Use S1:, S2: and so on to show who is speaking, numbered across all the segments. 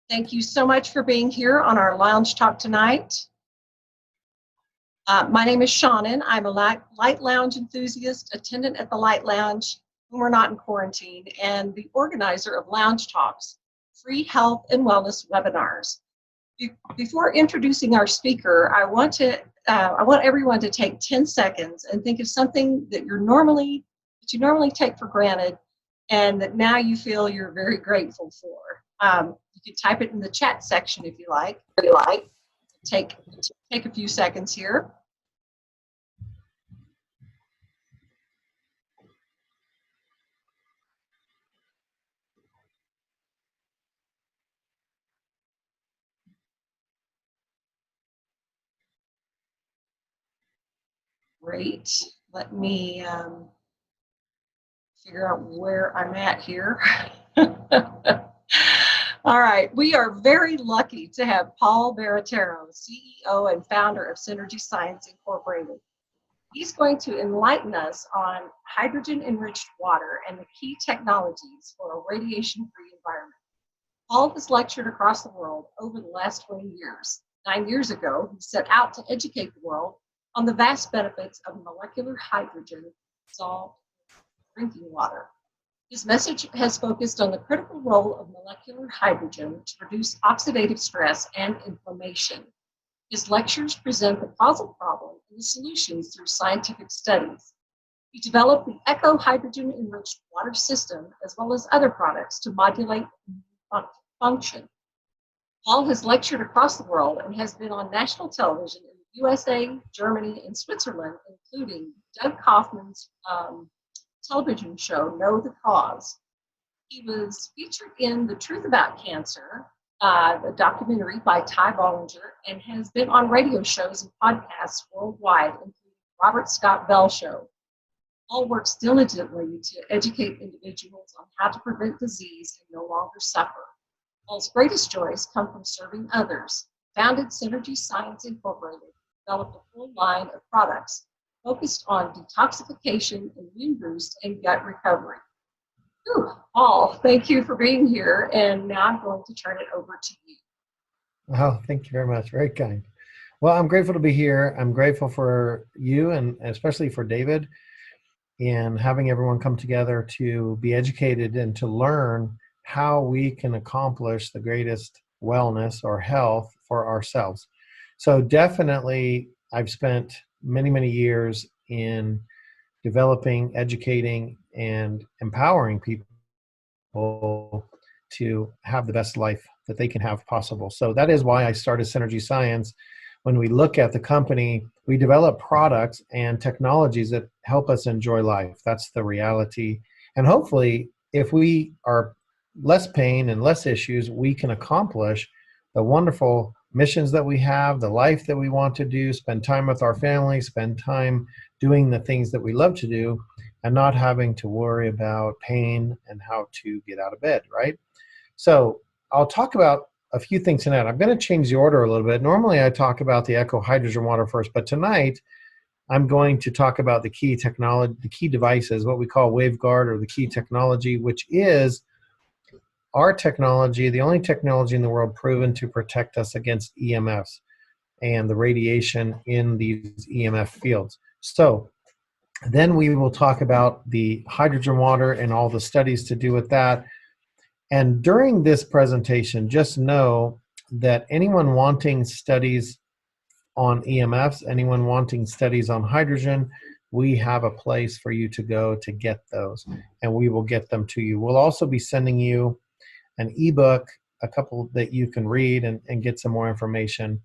S1: Thank you so much for being here on our lounge talk tonight. My name is Shannon. I'm a light lounge enthusiast, attendant at the Light Lounge when we're not in quarantine, and the organizer of Lounge Talks, free health and wellness webinars. Before introducing our speaker, I want everyone to take 10 seconds and think of something that you normally take for granted and that now you feel you're very grateful for. You can type it in the chat section if you like. Take a few seconds here. Great. Let me figure out where I'm at here. All right, we are very lucky to have Paul Barattiero, CEO and founder of Synergy Science Incorporated. He's going to enlighten us on hydrogen-enriched water and the key technologies for a radiation-free environment. Paul has lectured across the world over the last 20 years. 9 years ago, he set out to educate the world on the vast benefits of molecular hydrogen dissolved drinking water. His message has focused on the critical role of molecular hydrogen to reduce oxidative stress and inflammation. His lectures present the causal problem and the solutions through scientific studies. He developed the ECO hydrogen-enriched water system as well as other products to modulate function. Paul has lectured across the world and has been on national television in the USA, Germany, and Switzerland, including Doug Kaufman's television show, Know the Cause. He was featured in The Truth About Cancer, the documentary by Ty Bollinger, and has been on radio shows and podcasts worldwide, including Robert Scott Bell Show. Paul works diligently to educate individuals on how to prevent disease and no longer suffer. Paul's greatest joys come from serving others. Founded Synergy Science Incorporated, developed a full line of products focused on detoxification, immune boost, and gut recovery. Paul, thank you for being here, and now I'm going to turn it over to you.
S2: Oh, thank you very much. Very kind. Well, I'm grateful to be here. I'm grateful for you and especially for David in having everyone come together to be educated and to learn how we can accomplish the greatest wellness or health for ourselves. So definitely, I've spent many, many years in developing, educating, and empowering people to have the best life that they can have possible. So that is why I started Synergy Science. When we look at the company, we develop products and technologies that help us enjoy life. That's the reality. And hopefully, if we are less pain and less issues, we can accomplish the wonderful missions that we have, the life that we want to do, spend time with our family, spend time doing the things that we love to do, and not having to worry about pain and how to get out of bed, right? So I'll talk about a few things tonight. I'm going to change the order a little bit. Normally I talk about the ECO hydrogen water first, but tonight I'm going to talk about the key technology, the key devices, what we call WaveGuard, or the key technology, which is our technology, the only technology in the world proven to protect us against EMFs and the radiation in these EMF fields. So then we will talk about the hydrogen water and all the studies to do with that. And during this presentation, just know that anyone wanting studies on EMFs, anyone wanting studies on hydrogen, we have a place for you to go to get those, and we will get them to you. We'll also be sending you an ebook, a couple that you can read and get some more information.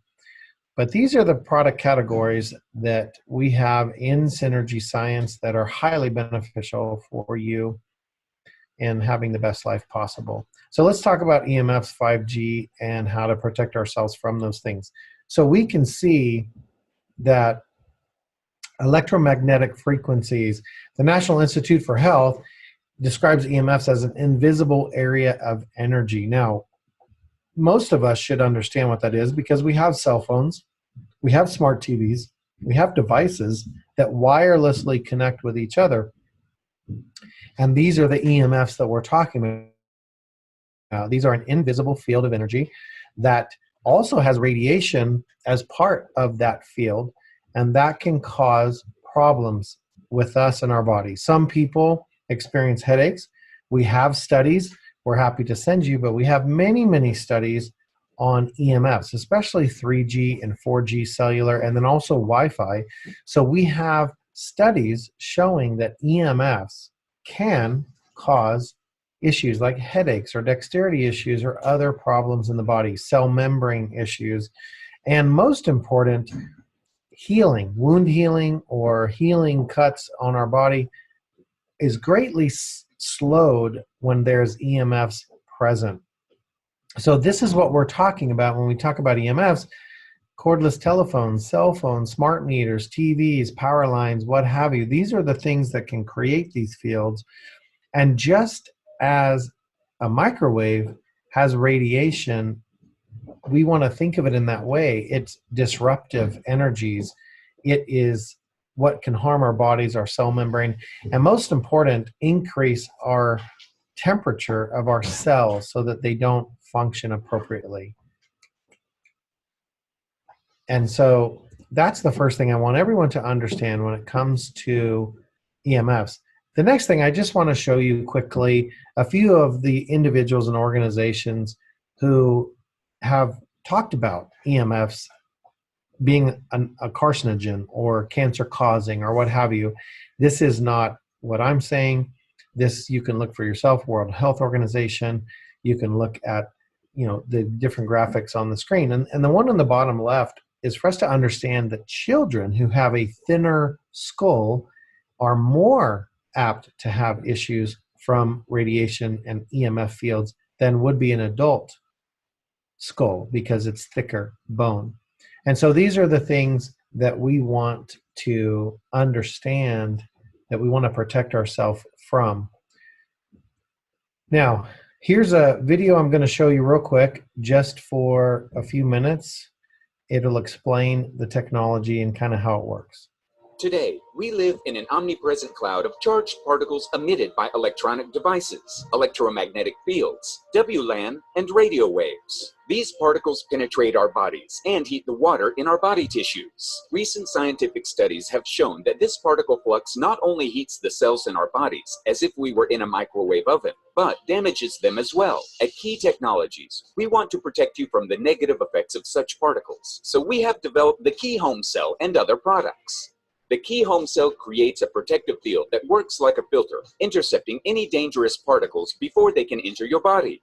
S2: But these are the product categories that we have in Synergy Science that are highly beneficial for you in having the best life possible. So let's talk about EMFs, 5G, and how to protect ourselves from those things. So we can see that electromagnetic frequencies, the National Institute for Health describes EMFs as an invisible area of energy. Now, most of us should understand what that is because we have cell phones, we have smart TVs, we have devices that wirelessly connect with each other. And these are the EMFs that we're talking These are an invisible field of energy that also has radiation as part of that field, and that can cause problems with us and our body. Some people experience headaches. We have studies we're happy to send you, but we have many, many studies on EMFs, especially 3G and 4G cellular, and then also Wi-Fi. So we have studies showing that EMFs can cause issues like headaches or dexterity issues or other problems in the body, cell membrane issues, and most important, healing, wound healing or healing cuts on our body is greatly slowed when there's EMFs present. So this is what we're talking about when we talk about EMFs: cordless telephones, cell phones, smart meters, TVs, power lines, what have you. These are the things that can create these fields. And just as a microwave has radiation, we want to think of it in that way. It's disruptive energies. It is what can harm our bodies, our cell membrane, and most important, increase our temperature of our cells so that they don't function appropriately. And so that's the first thing I want everyone to understand when it comes to EMFs. The next thing, I just want to show you quickly a few of the individuals and organizations who have talked about EMFs being a carcinogen or cancer causing or what have you. This is not what I'm saying. This you can look for yourself, World Health Organization. You can look at, the different graphics on the screen. And the one on the bottom left is for us to understand that children who have a thinner skull are more apt to have issues from radiation and EMF fields than would be an adult skull because it's thicker bone. And so these are the things that we want to understand, that we want to protect ourselves from. Now, here's a video I'm going to show you real quick, just for a few minutes. It'll explain the technology and kind of how it works.
S3: Today, we live in an omnipresent cloud of charged particles emitted by electronic devices, electromagnetic fields, WLAN, and radio waves. These particles penetrate our bodies and heat the water in our body tissues. Recent scientific studies have shown that this particle flux not only heats the cells in our bodies as if we were in a microwave oven, but damages them as well. At Key Technologies, we want to protect you from the negative effects of such particles, so we have developed the Key Home Cell and other products. The Key Home Cell creates a protective field that works like a filter, intercepting any dangerous particles before they can enter your body.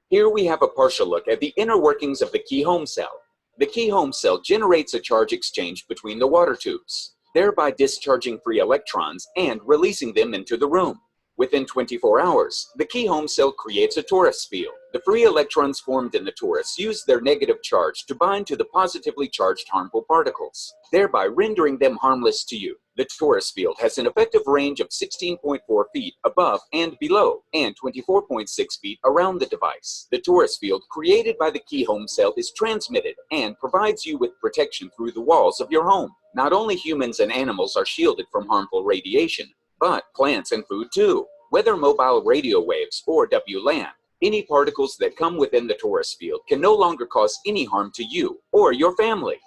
S3: Here we have a partial look at the inner workings of the Key Home Cell. The Key Home Cell generates a charge exchange between the water tubes, thereby discharging free electrons and releasing them into the room. Within 24 hours, the Key Home Cell creates a torus field. The free electrons formed in the torus use their negative charge to bind to the positively charged harmful particles, thereby rendering them harmless to you. The torus field has an effective range of 16.4 feet above and below, and 24.6 feet around the device. The torus field created by the Key Home Cell is transmitted and provides you with protection through the walls of your home. Not only humans and animals are shielded from harmful radiation, but plants and food too. Whether mobile radio waves or WLAN, any particles that come within the torus field can no longer cause any harm to you or your family.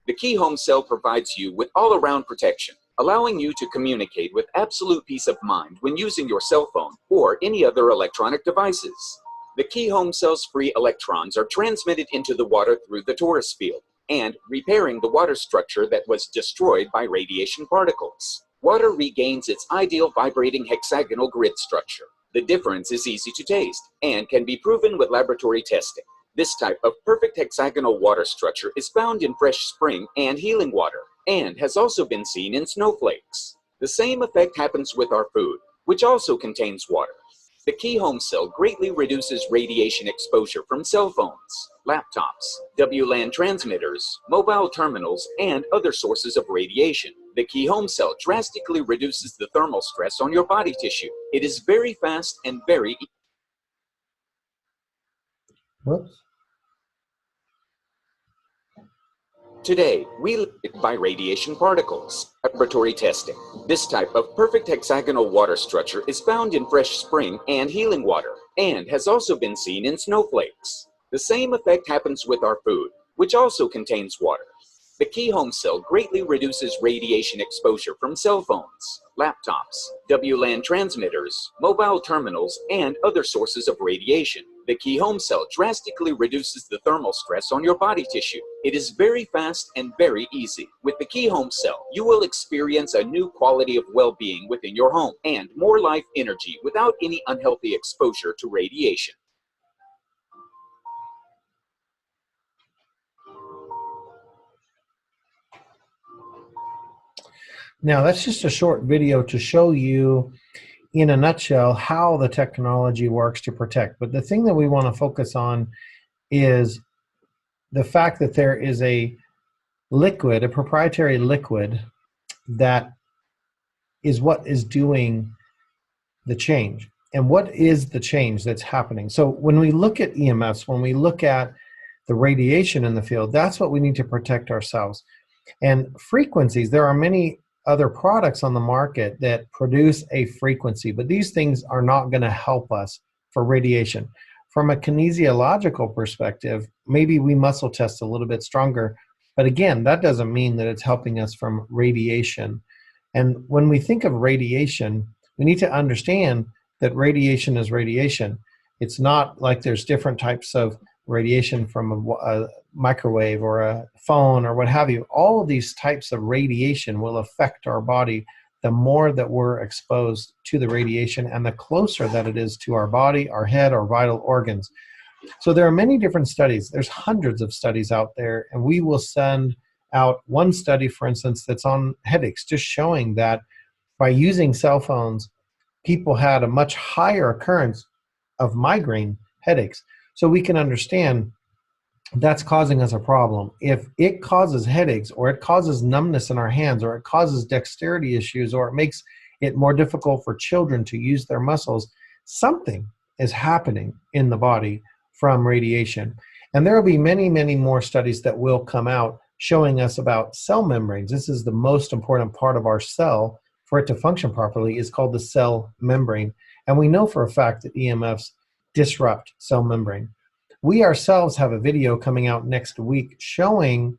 S3: The Key Home Cell provides you with all-around protection, allowing you to communicate with absolute peace of mind when using your cell phone or any other electronic devices. The Key Home Cell's free electrons are transmitted into the water through the torus field and repairing the water structure that was destroyed by radiation particles. Water regains its ideal vibrating hexagonal grid structure. The difference is easy to taste and can be proven with laboratory testing. This type of perfect hexagonal water structure is found in fresh spring and healing water, and has also been seen in snowflakes. The same effect happens with our food, which also contains water. The Key Home Cell greatly reduces radiation exposure from cell phones, laptops, WLAN transmitters, mobile terminals, and other sources of radiation. The Key Home Cell drastically reduces the thermal stress on your body tissue. It is very fast and very easy.
S2: Whoops.
S3: Today, we live by radiation particles. Laboratory testing. This type of perfect hexagonal water structure is found in fresh spring and healing water, and has also been seen in snowflakes. The same effect happens with our food, which also contains water. The key home cell greatly reduces radiation exposure from cell phones, laptops, WLAN transmitters, mobile terminals, and other sources of radiation. The key home cell drastically reduces the thermal stress on your body tissue. It is very fast and very easy. With the key home cell, you will experience a new quality of well-being within your home and more life energy without any unhealthy exposure to radiation.
S2: Now, that's just a short video to show you in a nutshell how the technology works to protect. But the thing that we want to focus on is the fact that there is a liquid, a proprietary liquid, that is what is doing the change. And what is the change that's happening? So when we look at EMFs, when we look at the radiation in the field, that's what we need to protect ourselves. And frequencies, there are many other products on the market that produce a frequency, but these things are not going to help us for radiation. From a kinesiological perspective, maybe we muscle test a little bit stronger, but again, that doesn't mean that it's helping us from radiation. And when we think of radiation, we need to understand that radiation is radiation. It's not like there's different types of radiation from a microwave or a phone or what have you. All of these types of radiation will affect our body the more that we're exposed to the radiation and the closer that it is to our body, our head, our vital organs. So there are many different studies. There's hundreds of studies out there, and we will send out one study, for instance, that's on headaches, just showing that by using cell phones, people had a much higher occurrence of migraine headaches. So we can understand that's causing us a problem. If it causes headaches, or it causes numbness in our hands, or it causes dexterity issues, or it makes it more difficult for children to use their muscles, something is happening in the body from radiation. And there will be many, many more studies that will come out showing us about cell membranes. This is the most important part of our cell for it to function properly, is called the cell membrane. And we know for a fact that EMFs disrupt cell membrane. We ourselves have a video coming out next week showing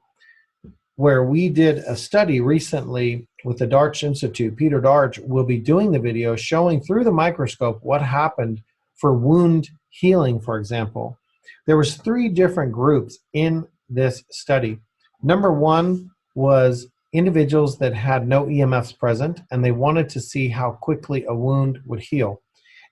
S2: where we did a study recently with the Darch Institute. Peter Darch will be doing the video showing through the microscope what happened for wound healing, for example. There was 3 different groups in this study. Number 1 was individuals that had no EMFs present, and they wanted to see how quickly a wound would heal.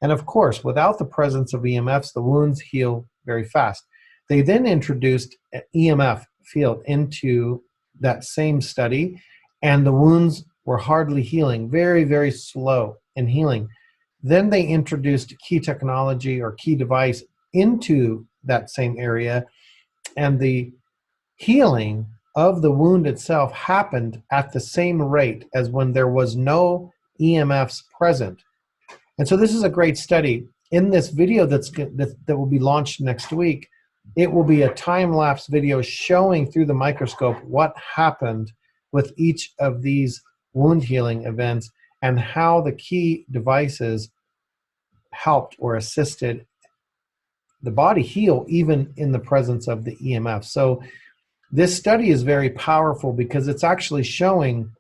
S2: And of course, without the presence of EMFs, the wounds heal very fast. They then introduced an EMF field into that same study, and the wounds were hardly healing, very, very slow in healing. Then they introduced key technology or key device into that same area, and the healing of the wound itself happened at the same rate as when there was no EMFs present. And so this is a great study. In this video that will be launched next week, it will be a time-lapse video showing through the microscope what happened with each of these wound healing events and how the key devices helped or assisted the body heal even in the presence of the EMF. So this study is very powerful because it's actually showing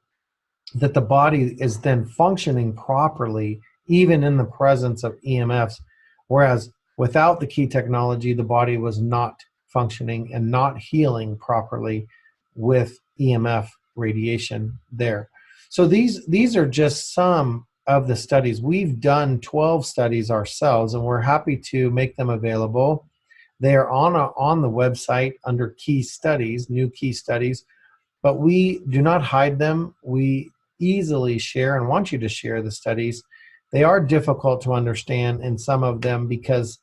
S2: that the body is then functioning properly even in the presence of EMFs, whereas without the key technology, the body was not functioning and not healing properly with EMF radiation there. So these are just some of the studies. We've done 12 studies ourselves, and we're happy to make them available. They are on the website under key studies, new key studies, but we do not hide them. We easily share and want you to share the studies. They are difficult to understand in some of them because,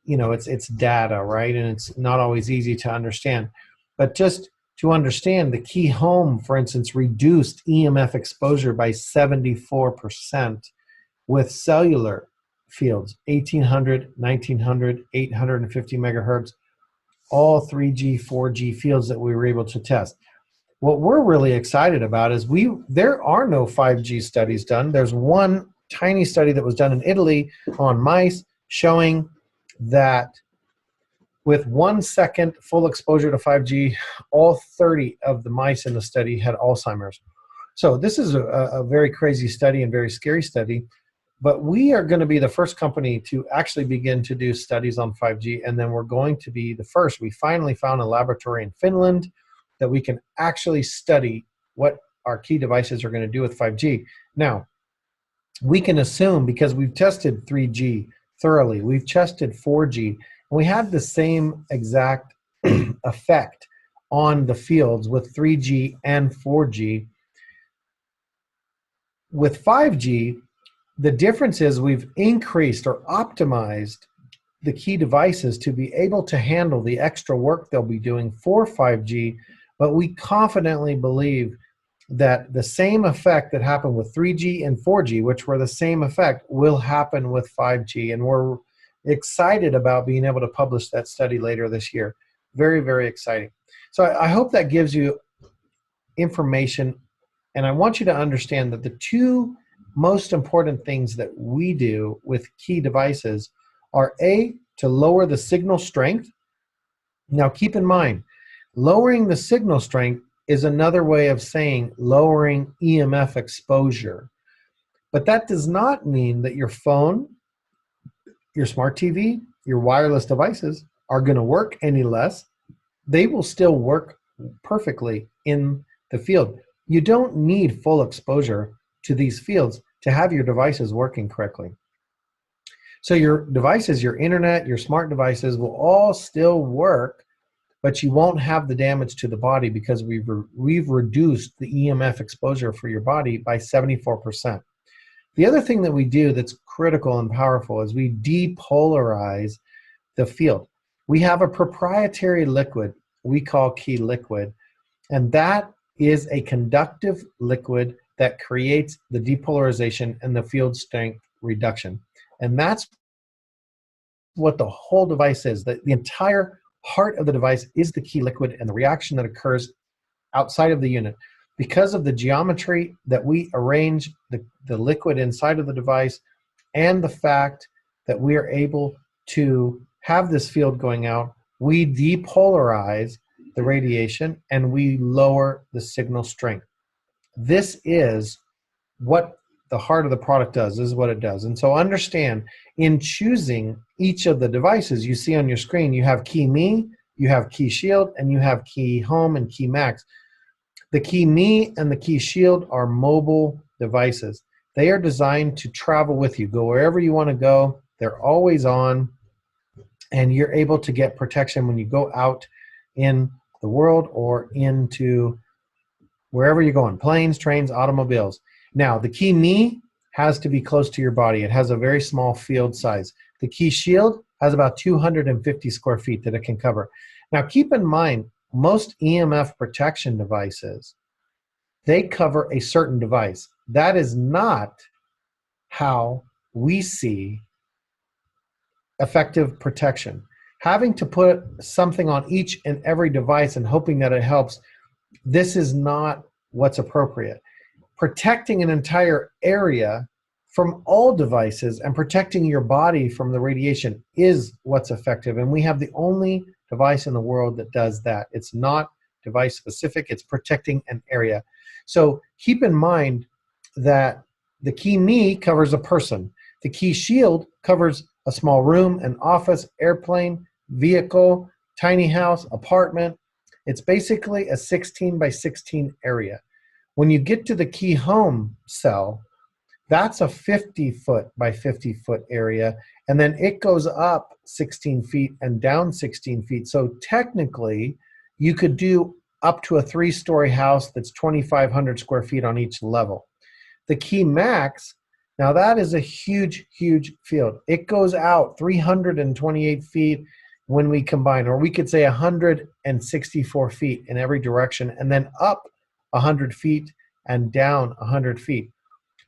S2: you know, it's data, right? And it's not always easy to understand. But just to understand, the key home, for instance, reduced EMF exposure by 74% with cellular fields, 1800, 1900, 850 megahertz. all 3G, 4G fields that we were able to test. What we're really excited about is there are no 5G studies done. There's one tiny study that was done in Italy on mice showing that with 1 second full exposure to 5G, all 30 of the mice in the study had Alzheimer's. So this is a very crazy study and very scary study, but we are going to be the first company to actually begin to do studies on 5G, and then we're going to be the first. We finally found a laboratory in Finland that we can actually study what our key devices are going to do with 5G. Now, we can assume, because we've tested 3G thoroughly, we've tested 4G, and we had the same exact effect on the fields with 3G and 4G. With 5G, the difference is we've increased or optimized the key devices to be able to handle the extra work they'll be doing for 5G, but we confidently believe that the same effect that happened with 3G and 4G, which were the same effect, will happen with 5G. And we're excited about being able to publish that study later this year. Very, very exciting. So I hope that gives you information. And I want you to understand that the two most important things that we do with key devices are A, to lower the signal strength. Now keep in mind, lowering the signal strength is another way of saying lowering EMF exposure. But that does not mean that your phone, your smart TV, your wireless devices are going to work any less. They will still work perfectly in the field. You don't need full exposure to these fields to have your devices working correctly. So your devices, your internet, your smart devices will all still work, but you won't have the damage to the body because we've reduced the EMF exposure for your body by 74%. The other thing that we do that's critical and powerful is we depolarize the field. We have a proprietary liquid we call Key Liquid, and that is a conductive liquid that creates the depolarization and the field strength reduction. And that's what the whole device is. The entire heart of the device is the key liquid and the reaction that occurs outside of the unit. Because of the geometry that we arrange the liquid inside of the device and the fact that we are able to have this field going out, we depolarize the radiation and we lower the signal strength. This is what the heart of the product does. This is what it does. And so understand, in choosing each of the devices you see on your screen, you have Key Me, you have Key Shield, and you have Key Home and Key Max. The Key Me and the Key Shield are mobile devices. They are designed to travel with you. Go wherever you want to go. They're always on, and you're able to get protection when you go out in the world or into wherever you're going, planes, trains, automobiles. Now, the Key Me has to be close to your body. It has a very small field size. The Key Shield has about 250 square feet that it can cover. Now, keep in mind, most EMF protection devices, they cover a certain device. That is not how we see effective protection. Having to put something on each and every device and hoping that it helps, this is not what's appropriate. Protecting an entire area from all devices and protecting your body from the radiation is what's effective. And we have the only device in the world that does that. It's not device specific, it's protecting an area. So keep in mind that the Key Me covers a person. The Key Shield covers a small room, an office, airplane, vehicle, tiny house, apartment. It's basically a 16 by 16 area. When you get to the Key Home cell, that's a 50-foot by 50-foot area, and then it goes up 16 feet and down 16 feet. So technically, you could do up to a 3-story house that's 2,500 square feet on each level. The Key Max, now that is a huge, huge field. It goes out 328 feet when we combine, or we could say 164 feet in every direction, and then up 100 feet and down 100 feet.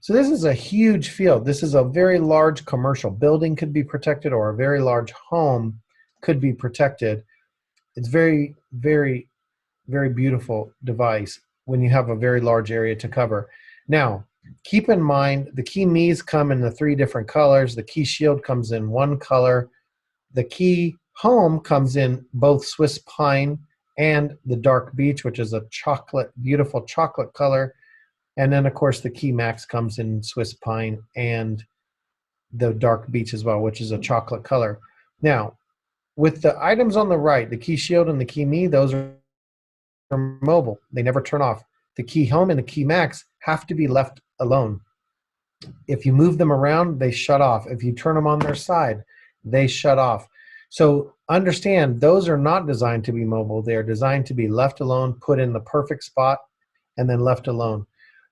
S2: So this is a huge field. This is a very large commercial building could be protected, or a very large home could be protected it's very, very, very beautiful device when you have a very large area to cover. Now, keep in mind the key me's come in the 3 different colors. The key shield comes in 1 color. The key home comes in both Swiss pine and the dark beech, which is a chocolate, beautiful chocolate color. And then, of course, the key max comes in Swiss pine and the dark beech as well, which is a chocolate color. Now, with the items on the right, the key shield and the key me, those are mobile. They never turn off. The key home and the key max have to be left alone. If you move them around, they shut off. If you turn them on their side, they shut off. So understand, those are not designed to be mobile. They are designed to be left alone, put in the perfect spot, and then left alone.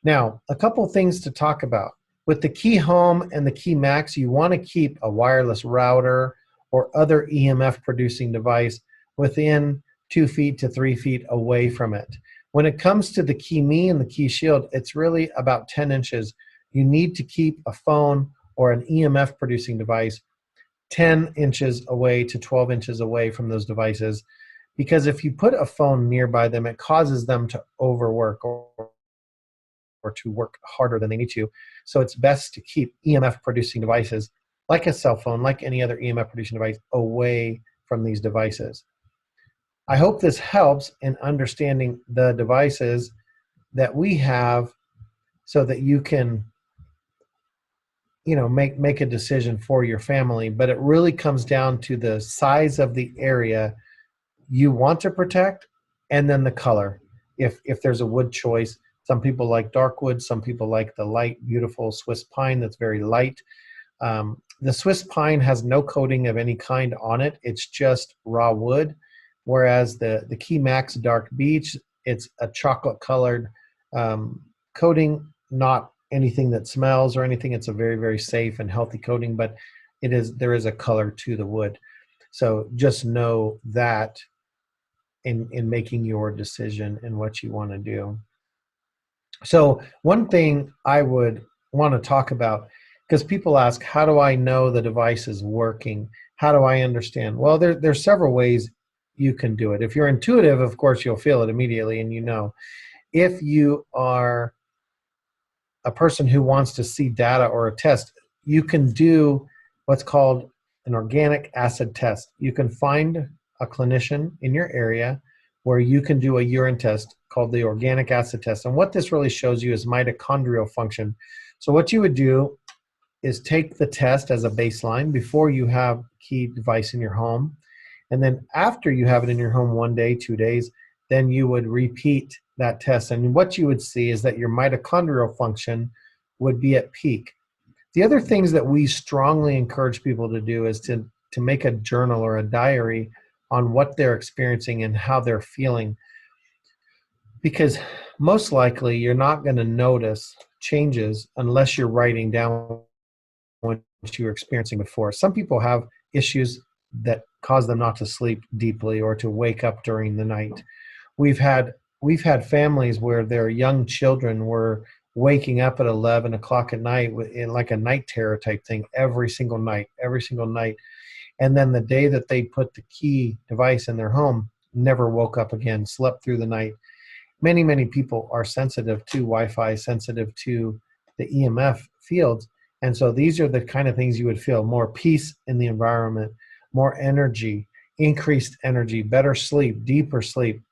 S2: Now, a couple things to talk about. With the key home and the key max, you want to keep a wireless router or other EMF producing device within 2 feet to 3 feet away from it. When it comes to the key me and the key shield, it's really about 10 inches. You need to keep a phone or an EMF producing device 10 inches away to 12 inches away from those devices, because if you put a phone nearby them, it causes them to overwork or to work harder than they need to. So it's best to keep EMF producing devices like a cell phone, like any other EMF producing device, away from these devices. I hope this helps in understanding the devices that we have so that you can, make a decision for your family. But it really comes down to the size of the area you want to protect, and then the color. If there's a wood choice, some people like dark wood, some people like the light, beautiful Swiss pine that's very light. The Swiss pine has no coating of any kind on it. It's just raw wood. Whereas the Key Max Dark Beech, it's a chocolate colored coating, not anything that smells or anything. It's a very, very safe and healthy coating, but there is a color to the wood. So just know that in making your decision and what you want to do. So one thing I would want to talk about, because people ask, how do I know the device is working? How do I understand? Well, there's several ways you can do it. If you're intuitive, of course, you'll feel it immediately and you know. If you are a person who wants to see data or a test, you can do what's called an organic acid test. You can find a clinician in your area where you can do a urine test called the organic acid test. And what this really shows you is mitochondrial function. So what you would do is take the test as a baseline before you have a key device in your home. And then after you have it in your home 1 day, 2 days, then you would repeat that test. And what you would see is that your mitochondrial function would be at peak. The other things that we strongly encourage people to do is to make a journal or a diary on what they're experiencing and how they're feeling. Because most likely you're not going to notice changes unless you're writing down what you were experiencing before. Some people have issues that cause them not to sleep deeply or to wake up during the night. We've had families where their young children were waking up at 11 o'clock at night in like a night terror type thing every single night. And then the day that they put the key device in their home, never woke up again, slept through the night. Many, many people are sensitive to Wi-Fi, sensitive to the EMF fields. And so these are the kind of things you would feel: more peace in the environment, more energy, increased energy, better sleep, deeper sleep,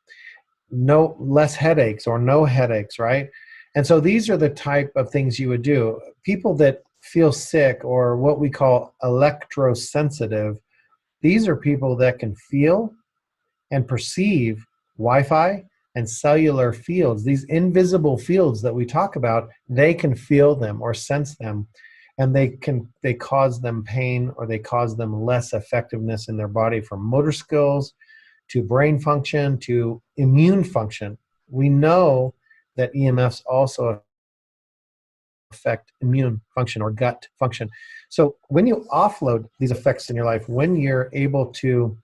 S2: less headaches or no headaches, right? And so these are the type of things you would do. People that feel sick, or what we call electrosensitive, these are people that can feel and perceive Wi-Fi and cellular fields. These invisible fields that we talk about, they can feel them or sense them, and they cause them pain, or they cause them less effectiveness in their body, from motor skills to brain function to immune function. We know that EMFs also affect immune function or gut function. So when you offload these effects in your life, when you're able to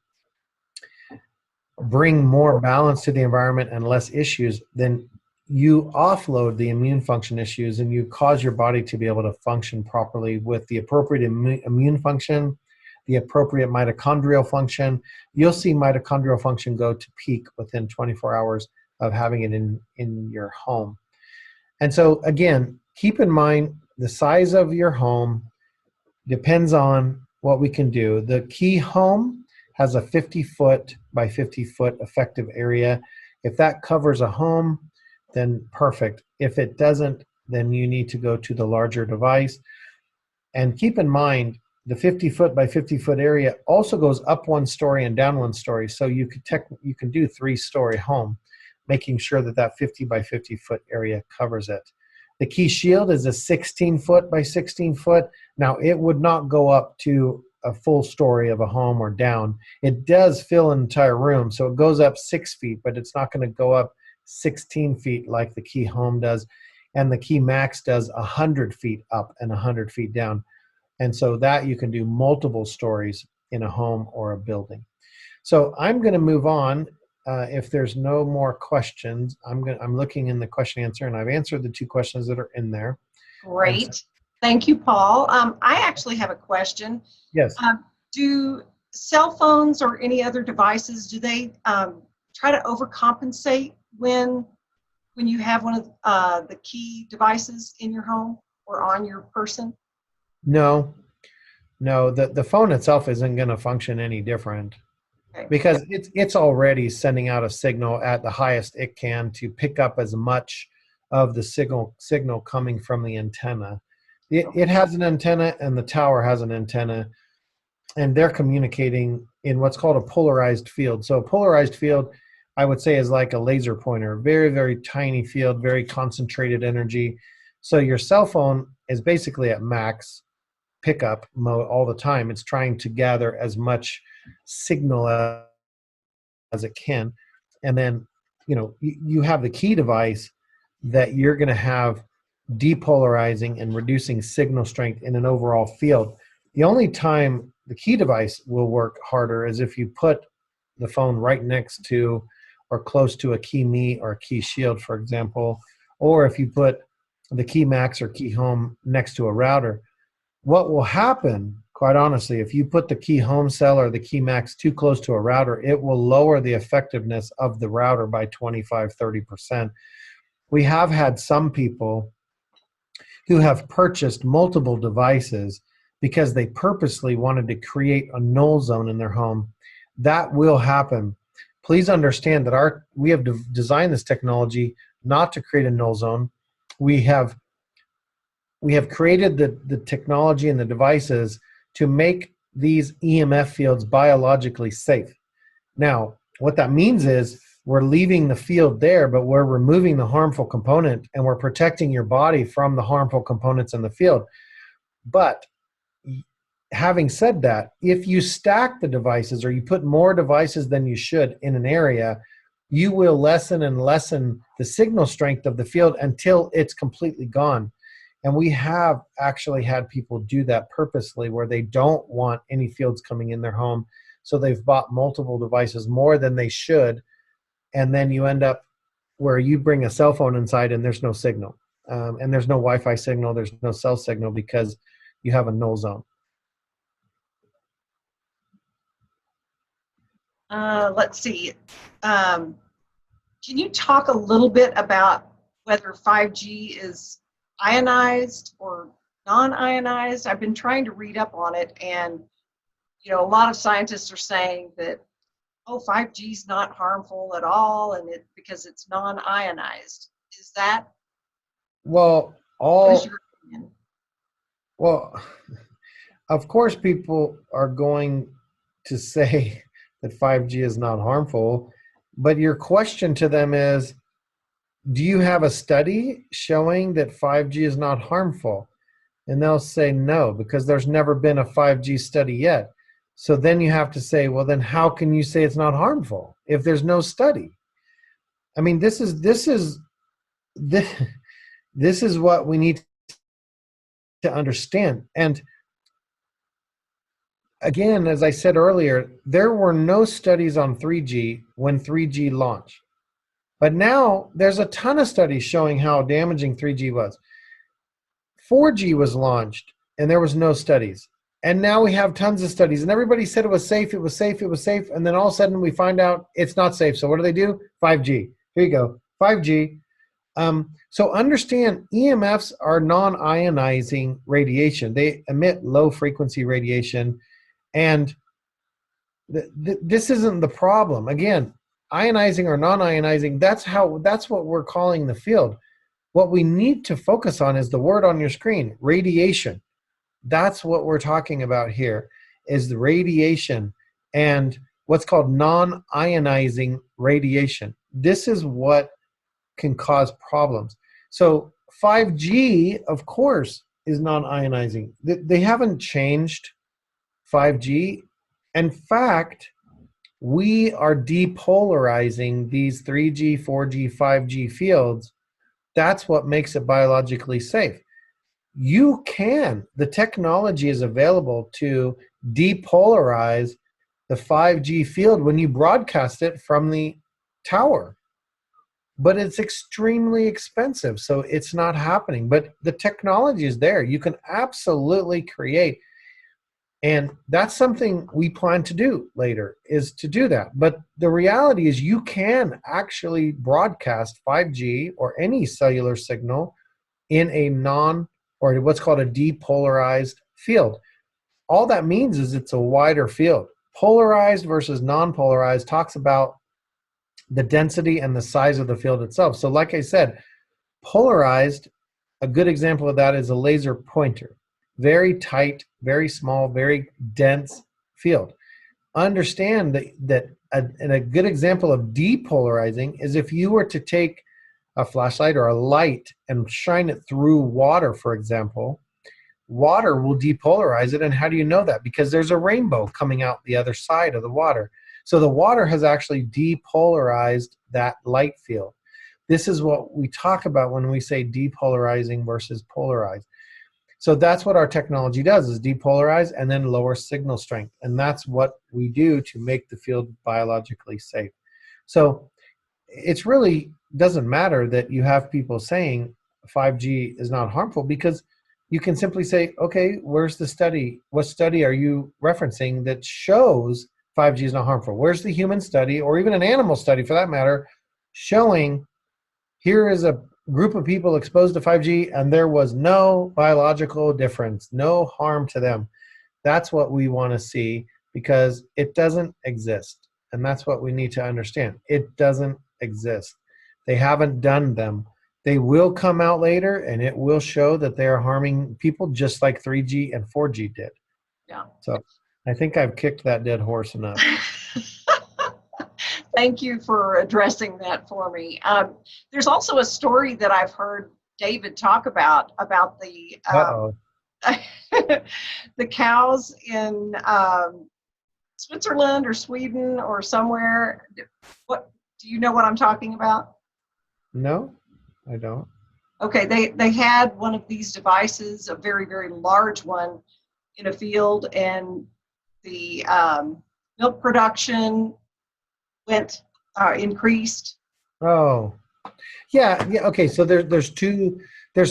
S2: bring more balance to the environment and less issues, then you offload the immune function issues and you cause your body to be able to function properly with the appropriate immune function, the appropriate mitochondrial function, you'll see mitochondrial function go to peak within 24 hours of having it in your home. And so again, keep in mind the size of your home depends on what we can do. The key home has a 50-foot by 50-foot effective area. If that covers a home, then perfect. If it doesn't, then you need to go to the larger device. And keep in mind, the 50-foot by 50-foot area also goes up 1 story and down 1 story. So you can do 3-story home, making sure that that 50 by 50-foot area covers it. The key shield is a 16-foot by 16-foot. Now, it would not go up to a full story of a home or down. It does fill an entire room, so it goes up 6 feet, but it's not going to go up 16 feet like the key home does. And the key max does 100 feet up and 100 feet down. And so that you can do multiple stories in a home or a building. So I'm going to move on. If there's no more questions, I'm looking in the question answer, and I've answered the 2 questions that are in there.
S1: Great. Thank you, Paul. I actually have a question.
S2: Yes.
S1: Do cell phones or any other devices, do they try to overcompensate when you have one of the key devices in your home or on your person?
S2: No, the phone itself isn't going to function any different.
S1: Okay.
S2: Because it's already sending out a signal at the highest it can to pick up as much of the signal coming from the antenna. It has an antenna, and the tower has an antenna, and they're communicating in what's called a polarized field. So a polarized field, I would say, is like a laser pointer, very, very tiny field, very concentrated energy. So your cell phone is basically at max pickup mode all the time. It's trying to gather as much signal as it can. And then, you have the key device that you're going to have depolarizing and reducing signal strength in an overall field. The only time the key device will work harder is if you put the phone right next to or close to a key me or a key shield, for example, or if you put the key max or key home next to a router. What will happen, quite honestly, if you put the key home cell or the key max too close to a router, it will lower the effectiveness of the router by 25-30%. We have had some people who have purchased multiple devices because they purposely wanted to create a null zone in their home. That will happen. Please understand that we have designed this technology not to create a null zone. We have created the technology and the devices to make these EMF fields biologically safe. Now, what that means is we're leaving the field there, but we're removing the harmful component, and we're protecting your body from the harmful components in the field. But having said that, if you stack the devices or you put more devices than you should in an area, you will lessen and lessen the signal strength of the field until it's completely gone. And we have actually had people do that purposely, where they don't want any fields coming in their home. So they've bought multiple devices, more than they should. And then you end up where you bring a cell phone inside and there's no signal. And there's no Wi-Fi signal, there's no cell signal, because you have a null zone.
S1: Let's see. Can you talk a little bit about whether 5G is ionized or non-ionized? I've been trying to read up on it, and a lot of scientists are saying that 5G is not harmful at all, and because it's non-ionized. Is that? What is your opinion?
S2: Well, of course, people are going to say that 5G is not harmful, but your question to them is, do you have a study showing that 5G is not harmful? And they'll say no, because there's never been a 5G study yet. So then you have to say, well, then how can you say it's not harmful if there's no study? I mean, this is what we need to understand. And again, as I said earlier, there were no studies on 3G when 3G launched. But now there's a ton of studies showing how damaging 3G was. 4G was launched and there was no studies. And now we have tons of studies, and everybody said it was safe, it was safe, it was safe, and then all of a sudden we find out it's not safe. So what do? 5G. Here you go, 5G. So understand EMFs are non-ionizing radiation. They emit low-frequency radiation, and this isn't the problem. Again, ionizing or non-ionizing, that's what we're calling the field. What we need to focus on is the word on your screen, radiation. That's what we're talking about here, is the radiation and what's called non-ionizing radiation. This is what can cause problems. So 5G, of course, is non-ionizing. They haven't changed 5G. In fact, we are depolarizing these 3G, 4G, 5G fields. That's what makes it biologically safe. The technology is available to depolarize the 5G field when you broadcast it from the tower. But it's extremely expensive, so it's not happening. But the technology is there. You can absolutely create, and that's something we plan to do later, is to do that. But the reality is you can actually broadcast 5G or any cellular signal in a or what's called a depolarized field. All that means is it's a wider field. Polarized versus non-polarized talks about the density and the size of the field itself. So like I said, polarized, a good example of that is a laser pointer. Very tight, very small, very dense field. Understand that a good example of depolarizing is if you were to take a flashlight or a light and shine it through water, for example, water will depolarize it. And how do you know that? Because there's a rainbow coming out the other side of the water. So the water has actually depolarized that light field. This is what we talk about when we say depolarizing versus polarized. So that's what our technology does, is depolarize and then lower signal strength. And that's what we do to make the field biologically safe. So it's really doesn't matter that you have people saying 5G is not harmful, because you can simply say, okay, where's the study? What study are you referencing that shows 5G is not harmful? Where's the human study, or even an animal study for that matter, showing here is a group of people exposed to 5G and there was no biological difference, no harm to them? That's what we want to see, because it doesn't exist. And that's what we need to understand. It doesn't exist. They haven't done them. They will come out later, and it will show that they are harming people just like 3G and 4G did.
S1: Yeah.
S2: So I think I've kicked that dead horse enough.
S1: Thank you for addressing that for me. There's also a story that I've heard David talk about the the cows in Switzerland or Sweden or somewhere. What do you know what I'm talking about?
S2: No, I don't.
S1: Okay, they had one of these devices, a very, very large one, in a field, and the milk production went increased.
S2: Oh, yeah. Okay, so there's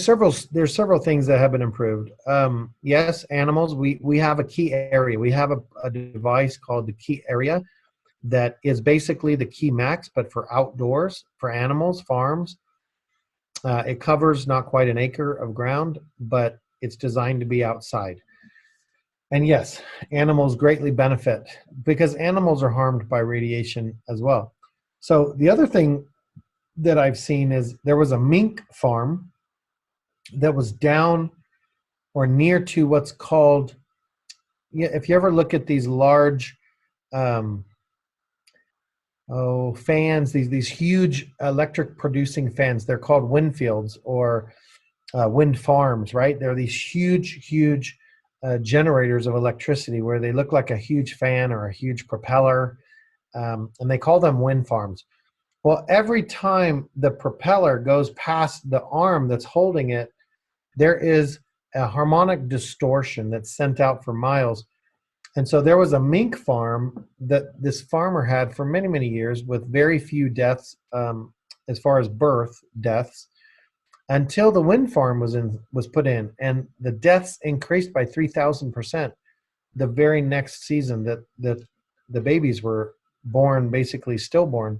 S2: several things that have been improved. Yes, animals. We have a key area. We have a device called the key area that is basically the key max, but for outdoors, for animals, farms. It covers not quite an acre of ground, but it's designed to be outside. And yes, animals greatly benefit, because animals are harmed by radiation as well. So the other thing that I've seen is there was a mink farm that was down or near to what's called, if you ever look at these large fans, these huge electric producing fans, they're called wind fields or wind farms, right? They're these huge generators of electricity where they look like a huge fan or a huge propeller, and they call them wind farms. Well, every time the propeller goes past the arm that's holding it, there is a harmonic distortion that's sent out for miles. And so there was a mink farm that this farmer had for many, many years with very few deaths as far as birth deaths, until the wind farm was put in, and the deaths increased by 3,000%. the very next season that the babies were born, basically stillborn.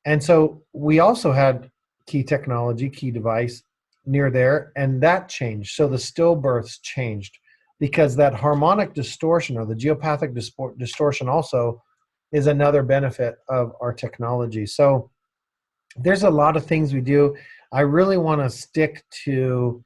S2: And so we also had key technology, key device near there, and that changed. So the stillbirths changed because that harmonic distortion or the geopathic distortion also is another benefit of our technology. So there's a lot of things we do. I really want to stick to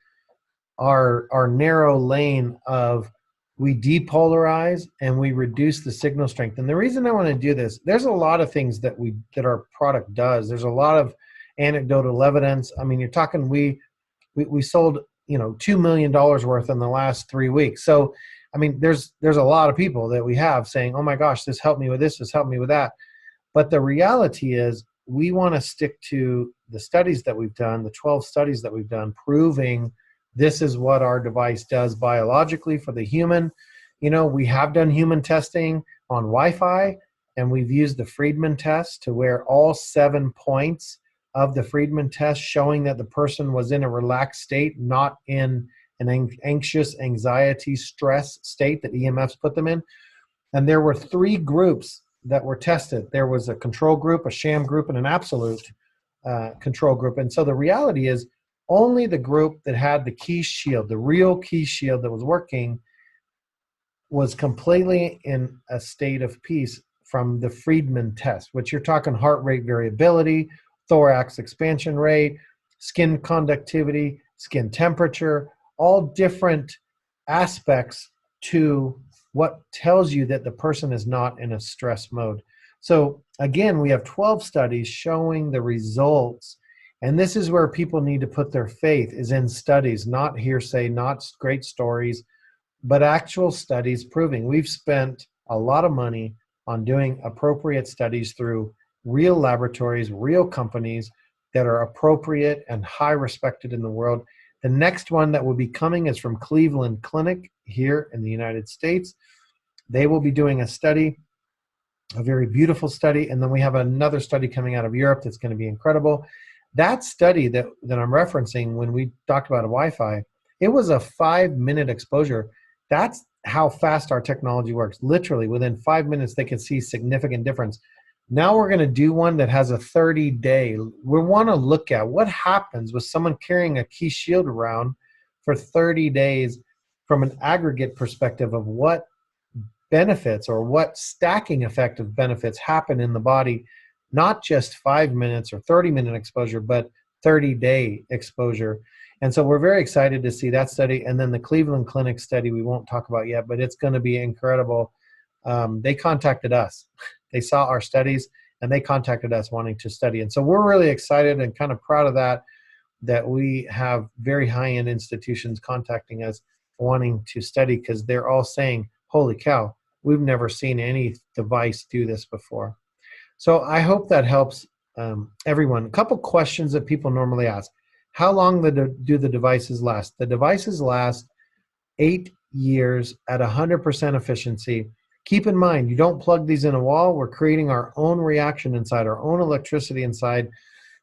S2: our narrow lane of we depolarize and we reduce the signal strength. And the reason I want to do this, there's a lot of things that our product does. There's a lot of anecdotal evidence. I mean, you're talking we sold, $2 million worth in the last 3 weeks. So I mean, there's a lot of people that we have saying, oh my gosh, this helped me with this helped me with that. But the reality is we want to stick to the studies that we've done, the 12 studies that we've done, proving this is what our device does biologically for the human. We have done human testing on Wi-Fi, and we've used the Friedman test to where all 7 points of the Friedman test showing that the person was in a relaxed state, not in an anxious, anxiety, stress state that EMFs put them in. And there were 3 groups that were tested. There was a control group, a sham group, and an absolute control group. And so the reality is only the group that had the key shield, the real key shield that was working, was completely in a state of peace from the Friedman test, which you're talking heart rate variability, thorax expansion rate, skin conductivity, skin temperature, all different aspects to what tells you that the person is not in a stress mode. So again, we have 12 studies showing the results. And this is where people need to put their faith, is in studies, not hearsay, not great stories, but actual studies proving. We've spent a lot of money on doing appropriate studies through real laboratories, real companies that are appropriate and high respected in the world. The next one that will be coming is from Cleveland Clinic here in the United States. They will be doing a study, a very beautiful study, and then we have another study coming out of Europe that's going to be incredible. That study that I'm referencing when we talked about a Wi-Fi, it was a 5-minute exposure. That's how fast our technology works. Literally, within 5 minutes, they can see significant difference. Now we're going to do one that has a 30-day. We want to look at what happens with someone carrying a key shield around for 30 days from an aggregate perspective of what benefits or what stacking effect of benefits happen in the body, not just 5 minutes or 30-minute exposure, but 30-day exposure. And so we're very excited to see that study. And then the Cleveland Clinic study we won't talk about yet, but it's going to be incredible. They contacted us. They saw our studies and they contacted us wanting to study. And so we're really excited and kind of proud of that we have very high-end institutions contacting us wanting to study, because they're all saying, holy cow, we've never seen any device do this before. So I hope that helps everyone. A couple questions that people normally ask. How long do the devices last? The devices last 8 years at 100% efficiency. Keep in mind, you don't plug these in a wall. We're creating our own reaction inside, our own electricity inside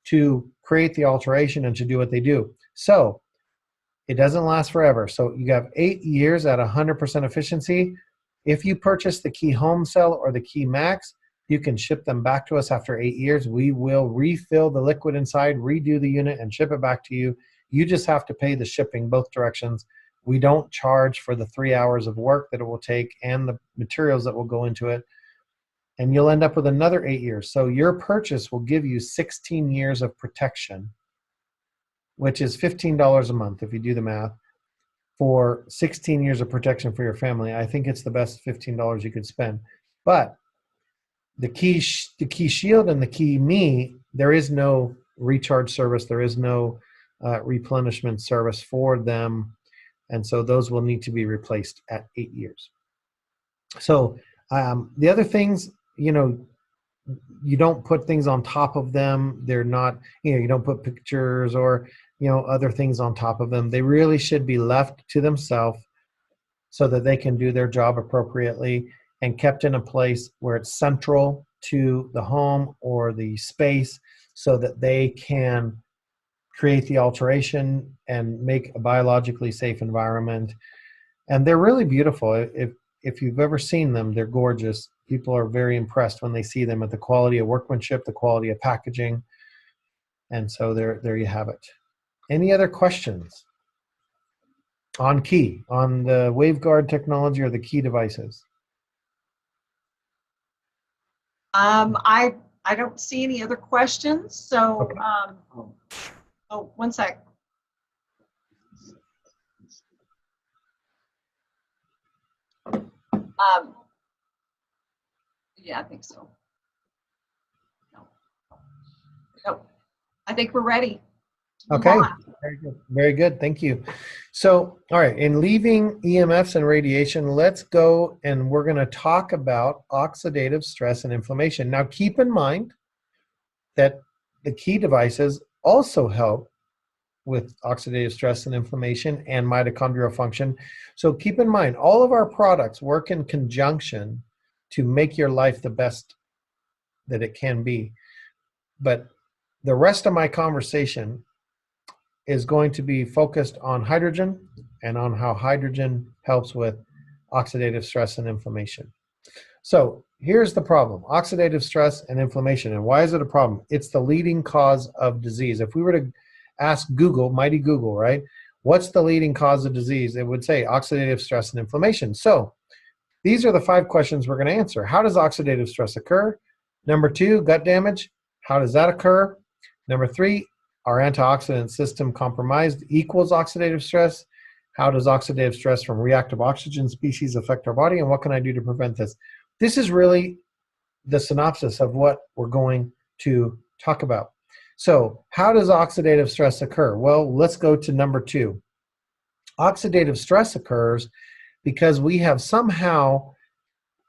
S2: to create the alteration and to do what they do. So it doesn't last forever. So you have 8 years at 100% efficiency. If you purchase the Key Home Cell or the Key Max, you can ship them back to us after 8 years. We will refill the liquid inside, redo the unit, and ship it back to you. You just have to pay the shipping both directions. We don't charge for the 3 hours of work that it will take and the materials that will go into it. And you'll end up with another 8 years. So your purchase will give you 16 years of protection, which is $15 a month if you do the math, for 16 years of protection for your family. I think it's the best $15 you could spend. But the key shield and the key me, there is no recharge service. There is no replenishment service for them. And so those will need to be replaced at 8 years. So the other things, you don't put things on top of them. They're not, you don't put pictures or, other things on top of them. They really should be left to themselves so that they can do their job appropriately and kept in a place where it's central to the home or the space so that they can create the alteration and make a biologically safe environment. And they're really beautiful. if you've ever seen them, they're gorgeous. People are very impressed when they see them at the quality of workmanship, the quality of packaging. And so there you have it. Any other questions on the waveguard technology or the key devices?
S1: I don't see any other questions. So,
S2: Okay.
S1: Oh, one sec. Yeah, I think so. No. Nope. I think we're ready. Move
S2: Okay.
S1: on.
S2: Very good. Very good. Thank you. So, all right, in leaving EMFs and radiation, let's go and we're going to talk about oxidative stress and inflammation. Now, keep in mind that the key devices also help with oxidative stress and inflammation and mitochondrial function. So keep in mind, all of our products work in conjunction to make your life the best that it can be. But the rest of my conversation is going to be focused on hydrogen and on how hydrogen helps with oxidative stress and inflammation. So here's the problem: oxidative stress and inflammation. And why is it a problem? It's the leading cause of disease. If we were to ask Google, mighty Google, right, what's the leading cause of disease? It would say oxidative stress and inflammation. So these are the 5 questions we're going to answer. How does oxidative stress occur? Number 2, gut damage. How does that occur? Number 3, our antioxidant system compromised equals oxidative stress. How does oxidative stress from reactive oxygen species affect our body? And what can I do to prevent this? This is really the synopsis of what we're going to talk about. So how does oxidative stress occur? Well, let's go to number 2. Oxidative stress occurs because we have somehow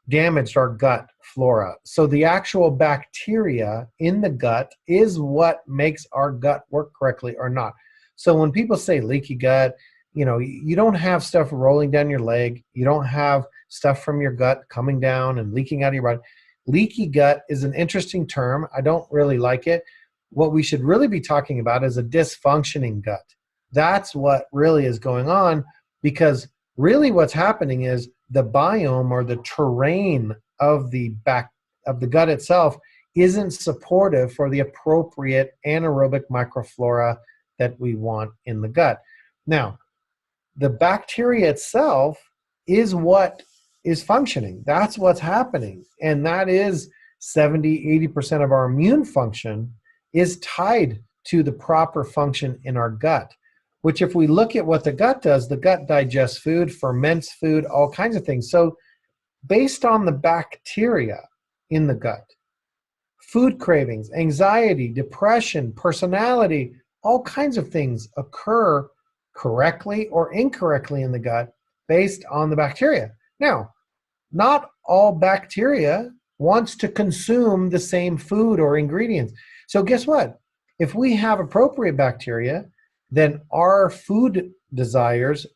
S2: damaged our gut flora. So the actual bacteria in the gut is what makes our gut work correctly or not. So when people say leaky gut, you don't have stuff rolling down your leg. You don't have stuff from your gut coming down and leaking out of your body. Leaky gut is an interesting term. I don't really like it. What we should really be talking about is a dysfunctioning gut. That's what really is going on, because really what's happening is the biome or the terrain of the gut itself isn't supportive for the appropriate anaerobic microflora that we want in the gut. Now, the bacteria itself is what is functioning. That's what's happening. And that is 70-80% of our immune function is tied to the proper function in our gut, which if we look at what the gut does, the gut digests food, ferments food, all kinds of things. So based on the bacteria in the gut, food cravings, anxiety, depression, personality, all kinds of things occur correctly or incorrectly in the gut based on the bacteria. Now, not all bacteria wants to consume the same food or ingredients. So guess what? If we have appropriate bacteria, then our food desires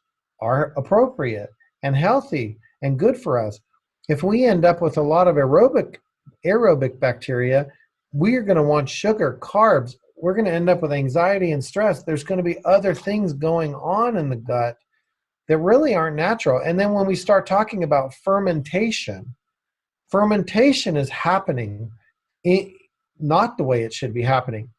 S2: are appropriate and healthy and good for us. If we end up with a lot of aerobic bacteria, we're going to want sugar, carbs. We're going to end up with anxiety and stress. There's going to be other things going on in the gut that really aren't natural. And then when we start talking about fermentation is happening not the way it should be happening.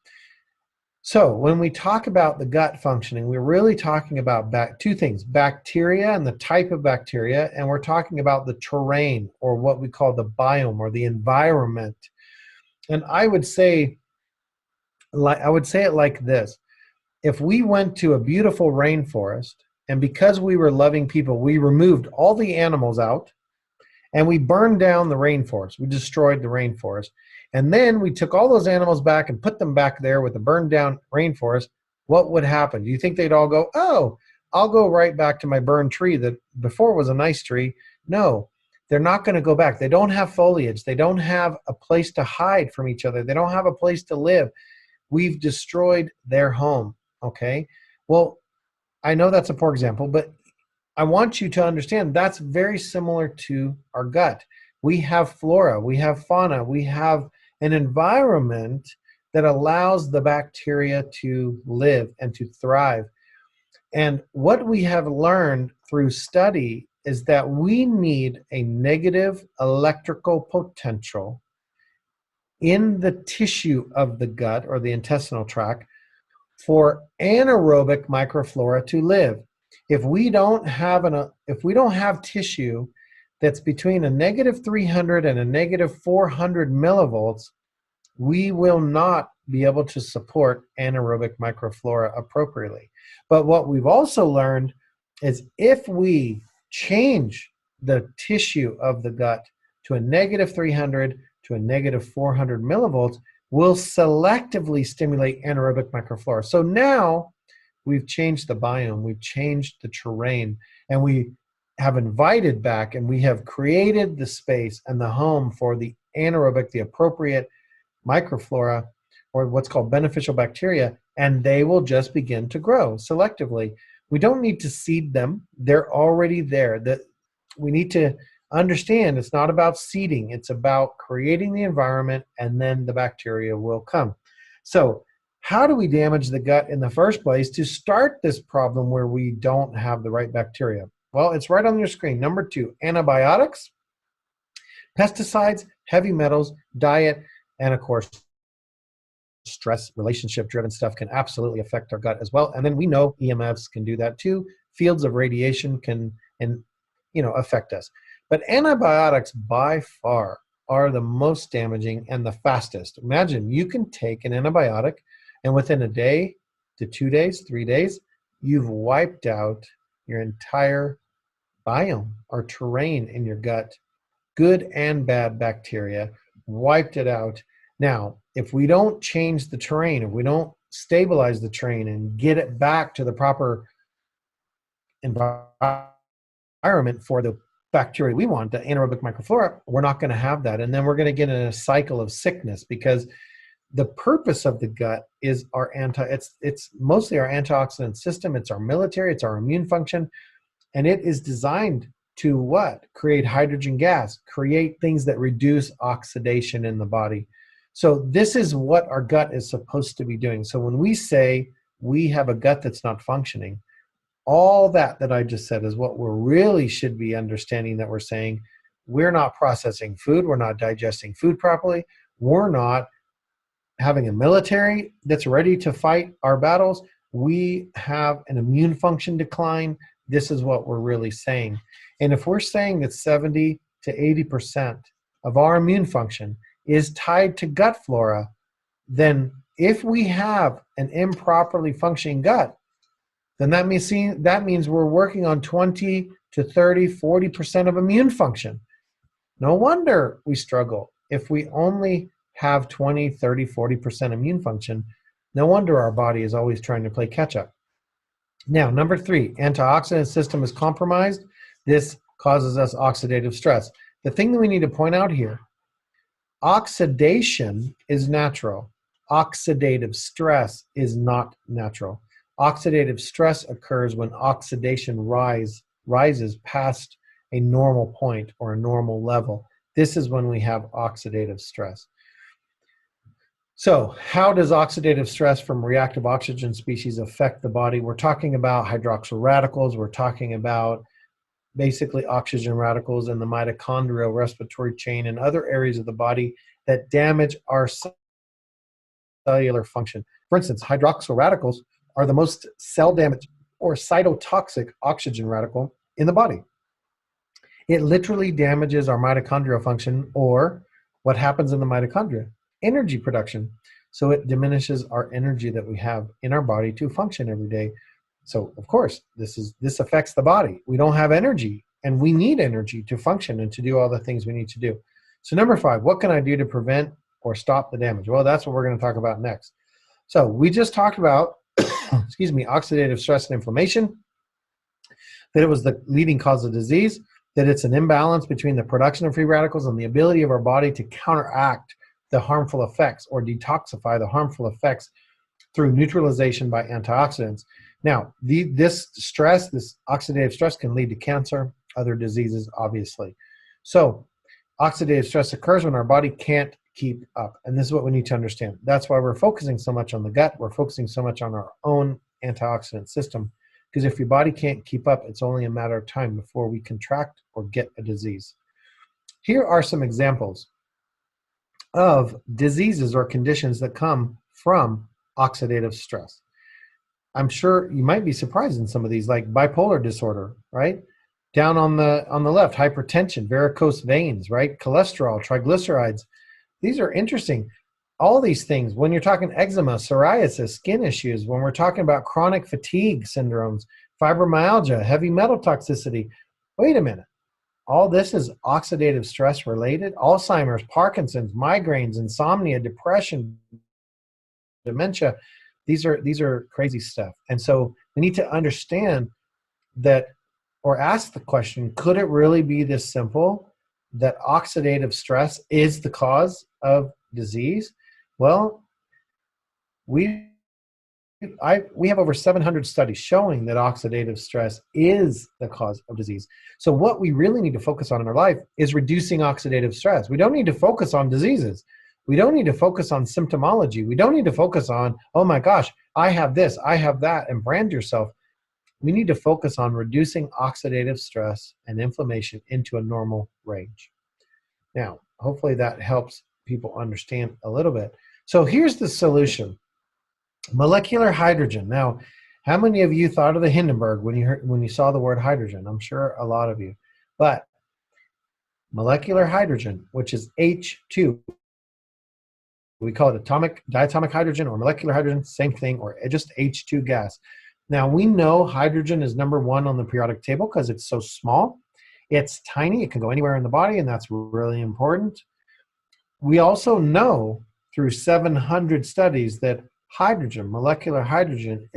S2: So when we talk about the gut functioning, we're really talking about 2 things: bacteria and the type of bacteria, and we're talking about the terrain, or what we call the biome or the environment. And I would say it like this: if we went to a beautiful rainforest, and because we were loving people, we removed all the animals out, and we burned down the rainforest. We destroyed the rainforest. And then we took all those animals back and put them back there with the burned down rainforest. What would happen? Do you think they'd all go, oh, I'll go right back to my burned tree that before was a nice tree? No, they're not going to go back. They don't have foliage. They don't have a place to hide from each other. They don't have a place to live. We've destroyed their home, okay? Well, I know that's a poor example, but I want you to understand that's very similar to our gut. We have flora, we have fauna, we have an environment that allows the bacteria to live and to thrive. And what we have learned through study is that we need a negative electrical potential in the tissue of the gut or the intestinal tract for anaerobic microflora to live. If we don't have tissue that's between a negative 300 and a negative 400 millivolts, we will not be able to support anaerobic microflora appropriately. But what we've also learned is if we change the tissue of the gut to a negative 300 to a negative 400 millivolts, we'll selectively stimulate anaerobic microflora. So now we've changed the biome, we've changed the terrain, and we have invited back and we have created the space and the home for the anaerobic, the appropriate microflora, or what's called beneficial bacteria, and they will just begin to grow selectively. We don't need to seed them. They're already there. That we need to understand it's not about seeding. It's about creating the environment, and then the bacteria will come. So how do we damage the gut in the first place to start this problem where we don't have the right bacteria? Well, it's right on your screen. Number 2, antibiotics, pesticides, heavy metals, diet, and of course, stress, relationship-driven stuff can absolutely affect our gut as well. And then we know EMFs can do that too. Fields of radiation can, affect us. But antibiotics by far are the most damaging and the fastest. Imagine you can take an antibiotic and within a day to 2 days, 3 days, you've wiped out your entire biome or terrain in your gut, good and bad bacteria, wiped it out. Now, if we don't change the terrain, if we don't stabilize the terrain and get it back to the proper environment for the bacteria we want, the anaerobic microflora, we're not going to have that. And then we're going to get in a cycle of sickness because the purpose of the gut is it's mostly our antioxidant system. It's our military, it's our immune function. And it is designed to what? Create hydrogen gas, create things that reduce oxidation in the body. So this is what our gut is supposed to be doing. So when we say we have a gut that's not functioning, all that I just said is what we really should be understanding, that we're saying we're not processing food, we're not digesting food properly, we're not having a military that's ready to fight our battles, we have an immune function decline. This is what we're really saying. And if we're saying that 70 to 80% of our immune function is tied to gut flora, then if we have an improperly functioning gut, then that means we're working on 20 to 30, 40% of immune function. No wonder we struggle. If we only have 20, 30, 40% immune function, no wonder our body is always trying to play catch up. Now, number 3, antioxidant system is compromised. This causes us oxidative stress. The thing that we need to point out here, oxidation is natural. Oxidative stress is not natural. Oxidative stress occurs when oxidation rises past a normal point or a normal level. This is when we have oxidative stress. So how does oxidative stress from reactive oxygen species affect the body? We're talking about hydroxyl radicals. We're talking about basically oxygen radicals in the mitochondrial respiratory chain and other areas of the body that damage our cellular function. For instance, hydroxyl radicals are the most cell damage or cytotoxic oxygen radical in the body. It literally damages our mitochondrial function, or what happens in the mitochondria? Energy production. So it diminishes our energy that we have in our body to function every day. So of course, this affects the body. We don't have energy, and we need energy to function and to do all the things we need to do. So number 5, what can I do to prevent or stop the damage? Well, that's what we're going to talk about next. So we just talked about oxidative stress and inflammation, that it was the leading cause of disease, that it's an imbalance between the production of free radicals and the ability of our body to counteract the harmful effects or detoxify the harmful effects through neutralization by antioxidants. Now, this oxidative stress can lead to cancer, other diseases, obviously. So oxidative stress occurs when our body can't keep up. And this is what we need to understand. That's why we're focusing so much on the gut. We're focusing so much on our own antioxidant system, because if your body can't keep up, it's only a matter of time before we contract or get a disease. Here are some examples of diseases or conditions that come from oxidative stress. I'm sure you might be surprised in some of these, like bipolar disorder, right? Down on the left, hypertension, varicose veins, right? Cholesterol, triglycerides. These are interesting. All these things, when you're talking eczema, psoriasis, skin issues, when we're talking about chronic fatigue syndromes, fibromyalgia, heavy metal toxicity, wait a minute. All this is oxidative stress related. Alzheimer's, Parkinson's, migraines, insomnia, depression, dementia. These are crazy stuff. And so we need to understand that, or ask the question, could it really be this simple that oxidative stress is the cause of disease? Well, we have over 700 studies showing that oxidative stress is the cause of disease. So what we really need to focus on in our life is reducing oxidative stress. We don't need to focus on diseases. We don't need to focus on symptomology. We don't need to focus on, oh my gosh, I have this, I have that, and brand yourself. We need to focus on reducing oxidative stress and inflammation into a normal range. Now, hopefully that helps people understand a little bit. So here's the solution. Molecular hydrogen. Now, how many of you thought of the Hindenburg when you saw the word hydrogen? I'm sure a lot of you. But molecular hydrogen, which is H2, we call it diatomic hydrogen or molecular hydrogen, same thing, or just H2 gas. Now, we know hydrogen is number 1 on the periodic table because it's so small. It's tiny. It can go anywhere in the body, and that's really important. We also know through 700 studies that hydrogen, molecular hydrogen,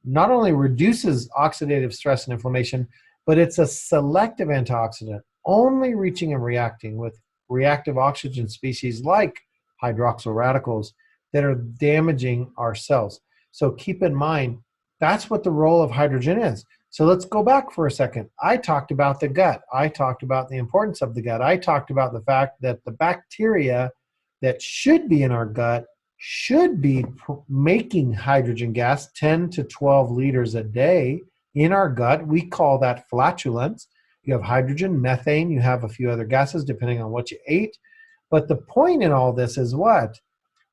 S2: not only reduces oxidative stress and inflammation, but it's a selective antioxidant, only reaching and reacting with reactive oxygen species like hydroxyl radicals that are damaging our cells. So keep in mind, that's what the role of hydrogen is. So let's go back for a second. I talked about the gut. I talked about the importance of the gut. I talked about the fact that the bacteria that should be in our gut should be making hydrogen gas 10 to 12 liters a day in our gut. We call that flatulence. You have hydrogen, methane, you have a few other gases depending on what you ate. But the point in all this is what?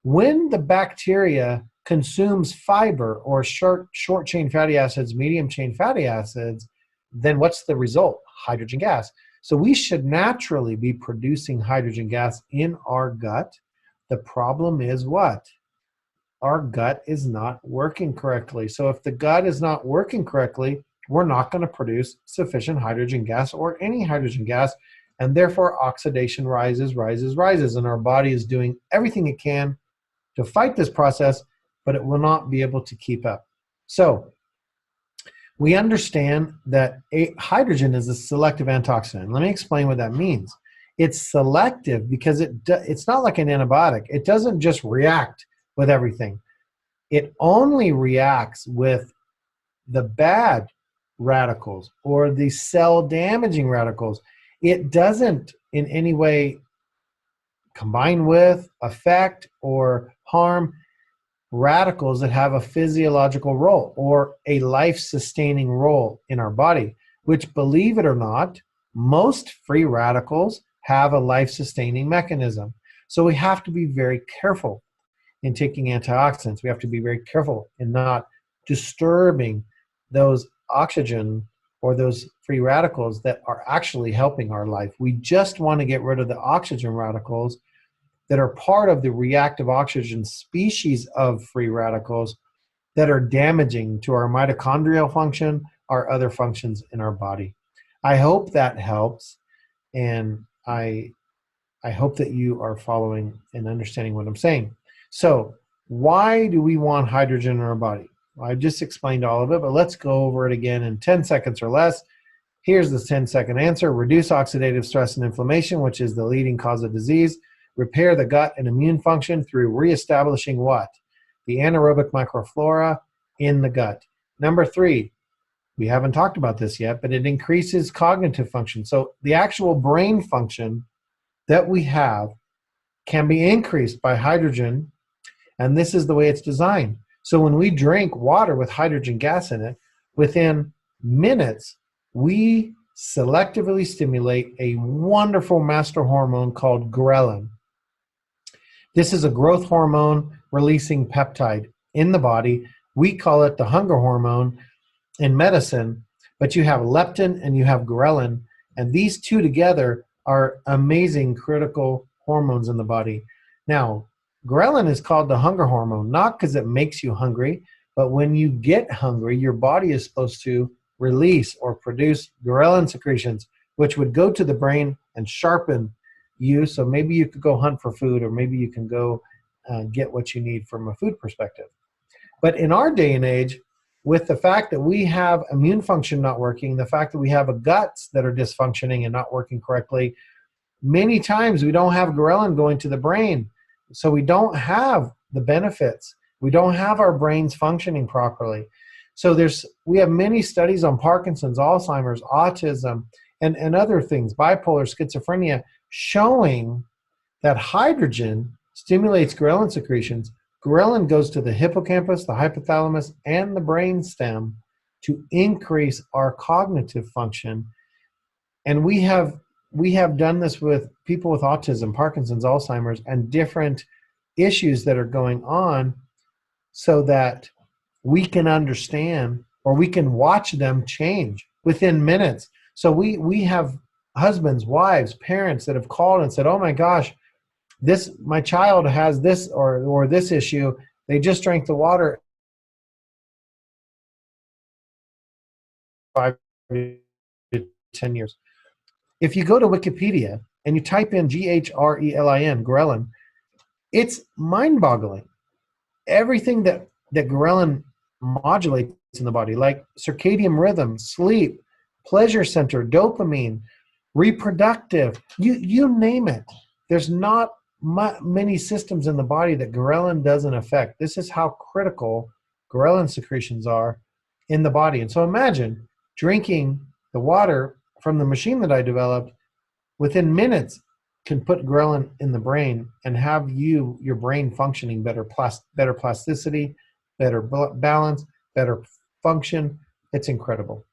S2: When the bacteria consumes fiber or short chain fatty acids, medium chain fatty acids, then what's the result? Hydrogen gas. So we should naturally be producing hydrogen gas in our gut. The problem is what? Our gut is not working correctly. So if the gut is not working correctly, we're not going to produce sufficient hydrogen gas or any hydrogen gas, and therefore oxidation rises, and our body is doing everything it can to fight this process, but it will not be able to keep up. So we understand that hydrogen is a selective antioxidant. Let me explain what that means. It's selective because it's not like an antibiotic. It doesn't just react with everything. It only reacts with the bad radicals or the cell-damaging radicals. It doesn't in any way combine with, affect, or harm radicals that have a physiological role or a life-sustaining role in our body, which, believe it or not, most free radicals have a life-sustaining mechanism. So we have to be very careful in taking antioxidants. We have to be very careful in not disturbing those oxygen or those free radicals that are actually helping our life. We just want to get rid of the oxygen radicals that are part of the reactive oxygen species of free radicals that are damaging to our mitochondrial function, our other functions in our body. I hope that helps, and I hope that you are following and understanding what I'm saying. So why do we want hydrogen in our body? Well, I've just explained all of it, but let's go over it again in 10 seconds or less. Here's the 10-second answer. Reduce oxidative stress and inflammation, which is the leading cause of disease. Repair the gut and immune function through reestablishing what? The anaerobic microflora in the gut. Number 3, we haven't talked about this yet, but it increases cognitive function. So the actual brain function that we have can be increased by hydrogen, and this is the way it's designed. So when we drink water with hydrogen gas in it, within minutes, we selectively stimulate a wonderful master hormone called ghrelin. This is a growth hormone releasing peptide in the body. We call it the hunger hormone in medicine, but you have leptin and you have ghrelin, and these two together are amazing critical hormones in the body. Now, ghrelin is called the hunger hormone, not because it makes you hungry, but when you get hungry, your body is supposed to release or produce ghrelin secretions, which would go to the brain and sharpen you. So maybe you could go hunt for food, or maybe you can go get what you need from a food perspective. But in our day and age, with the fact that we have immune function not working, the fact that we have a guts that are dysfunctioning and not working correctly, many times we don't have ghrelin going to the brain. So we don't have the benefits. We don't have our brains functioning properly. So we have many studies on Parkinson's, Alzheimer's, autism, and other things, bipolar, schizophrenia, showing that hydrogen stimulates ghrelin secretions. Ghrelin goes to the hippocampus, the hypothalamus, and the brain stem to increase our cognitive function. And we have done this with people with autism, Parkinson's, Alzheimer's, and different issues that are going on, so that we can understand, or we can watch them change within minutes. So we have husbands, wives, parents that have called and said, "Oh my gosh, my child has this or this issue. They just drank the water 5 to 10 years." If you go to Wikipedia and you type in ghrelin, ghrelin, it's mind-boggling. Everything that ghrelin modulates in the body, like circadian rhythm, sleep, pleasure center, dopamine, reproductive, you name it. There's not many systems in the body that ghrelin doesn't affect. This is how critical ghrelin secretions are in the body. And so imagine drinking the water from the machine that I developed. Within minutes can put ghrelin in the brain and have your brain functioning better plasticity, better balance, better function. It's incredible.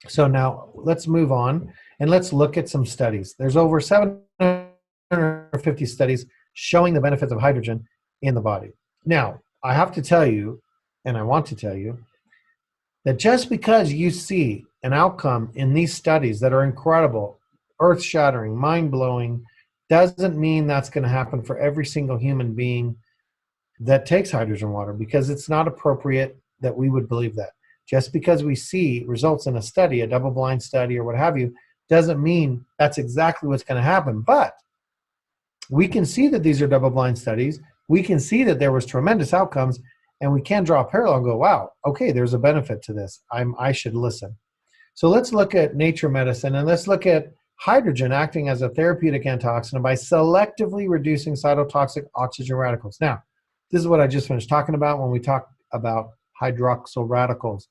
S2: So now let's move on and let's look at some studies. There's over 750 studies showing the benefits of hydrogen in the body. Now, I have to tell you, and I want to tell you, that just because you see an outcome in these studies that are incredible, earth-shattering, mind-blowing, doesn't mean that's going to happen for every single human being that takes hydrogen water, because it's not appropriate that we would believe that. Just because we see results in a study, a double-blind study or what have you, doesn't mean that's exactly what's going to happen. But we can see that these are double-blind studies. We can see that there was tremendous outcomes, and we can draw a parallel and go, wow, okay, there's a benefit to this. I should listen. So let's look at Nature Medicine, and let's look at hydrogen acting as a therapeutic antioxidant by selectively reducing cytotoxic oxygen radicals. Now, this is what I just finished talking about when we talk about hydroxyl radicals.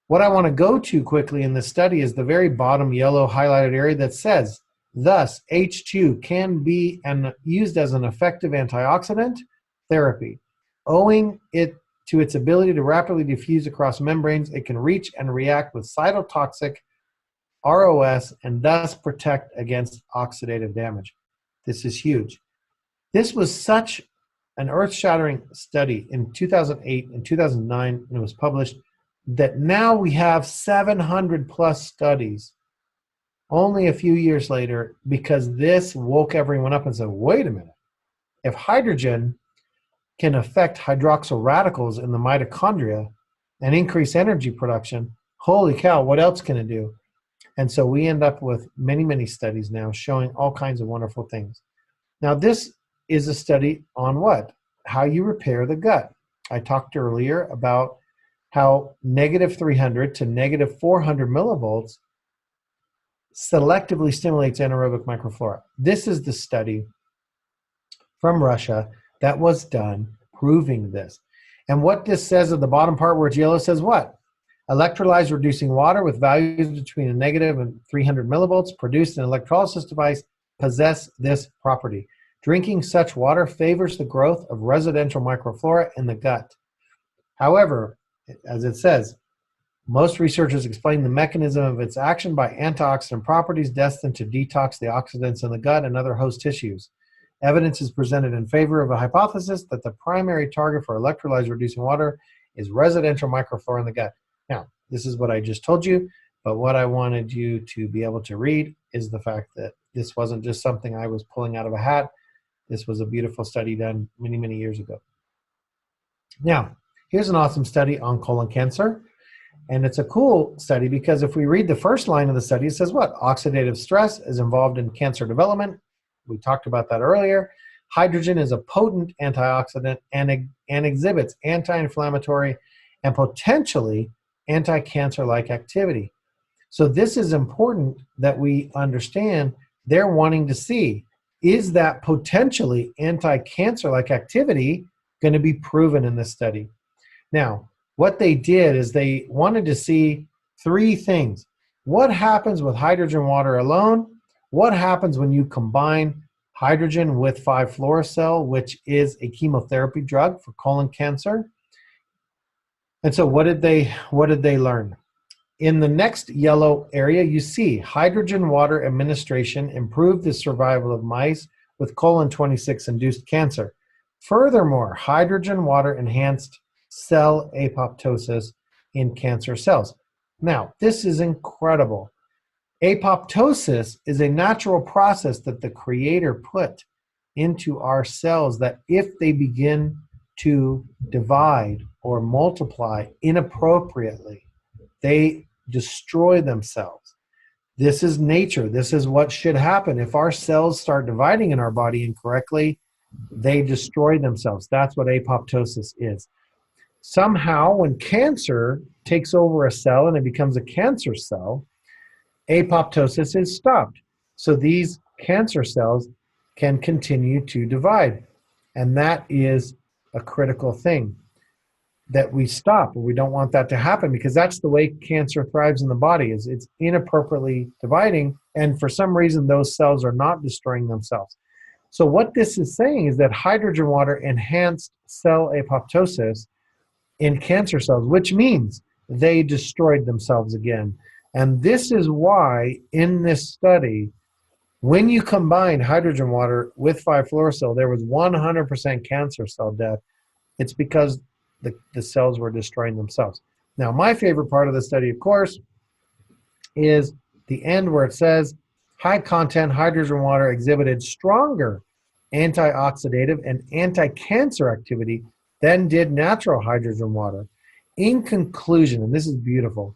S2: What I want to go to quickly in this study is the very bottom yellow highlighted area that says, thus, H2 can be used as an effective antioxidant therapy. Owing it to its ability to rapidly diffuse across membranes, it can reach and react with cytotoxic ROS and thus protect against oxidative damage. This is huge. This was such an earth-shattering study in 2008 and 2009, and it was published, that now we have 700 plus studies only a few years later, because this woke everyone up and said, wait a minute, if hydrogen can affect hydroxyl radicals in the mitochondria and increase energy production, holy cow, what else can it do? And so we end up with many, many studies now showing all kinds of wonderful things. Now, this is a study on what? How you repair the gut. I talked earlier about how negative 300 to negative 400 millivolts selectively stimulates anaerobic microflora. This is the study from Russia that was done proving this. And what this says at the bottom part where it's yellow says what? Electrolyzed reducing water with values between a negative and 300 millivolts produced in an electrolysis device possess this property. Drinking such water favors the growth of residential microflora in the gut. However, as it says, Most researchers explain the mechanism of its action by antioxidant properties destined to detox the oxidants in the gut and other host tissues. Evidence is presented in favor of a hypothesis that the primary target for electrolyte-reducing water is residential microflora in the gut. Now, this is what I just told you, but what I wanted you to be able to read is the fact that this wasn't just something I was pulling out of a hat. This was a beautiful study done many, many years ago. Now, here's an awesome study on colon cancer. And it's a cool study because if we read the first line of the study, it says what? Oxidative stress is involved in cancer development. We talked about that earlier. Hydrogen is a potent antioxidant and exhibits anti-inflammatory and potentially anti-cancer-like activity. So this is important that we understand they're wanting to see, is that potentially anti-cancer-like activity going to be proven in this study? Now, what they did is they wanted to see three things. What happens with hydrogen water alone? What happens when you combine hydrogen with 5-fluorouracil, which is a chemotherapy drug for colon cancer? And so what did they learn? In the next yellow area, you see hydrogen water administration improved the survival of mice with colon 26 induced cancer. Furthermore, hydrogen water enhanced cell apoptosis in cancer cells. Now, this is incredible. Apoptosis is a natural process that the Creator put into our cells that if they begin to divide or multiply inappropriately, they destroy themselves. This is nature. This is what should happen. If our cells start dividing in our body incorrectly, they destroy themselves. That's what apoptosis is. Somehow, when cancer takes over a cell and it becomes a cancer cell, apoptosis is stopped. So these cancer cells can continue to divide. And that is a critical thing that we stop. We don't want that to happen because that's the way cancer thrives in the body, is it's inappropriately dividing, and for some reason those cells are not destroying themselves. So what this is saying is that hydrogen water enhanced cell apoptosis in cancer cells, which means they destroyed themselves again. And this is why in this study, when you combine hydrogen water with 5-fluorouracil, there was 100% cancer cell death. It's because the cells were destroying themselves. Now, my favorite part of the study, of course, is the end where it says high content hydrogen water exhibited stronger antioxidative and anti-cancer activity than did natural hydrogen water. In conclusion, and this is beautiful,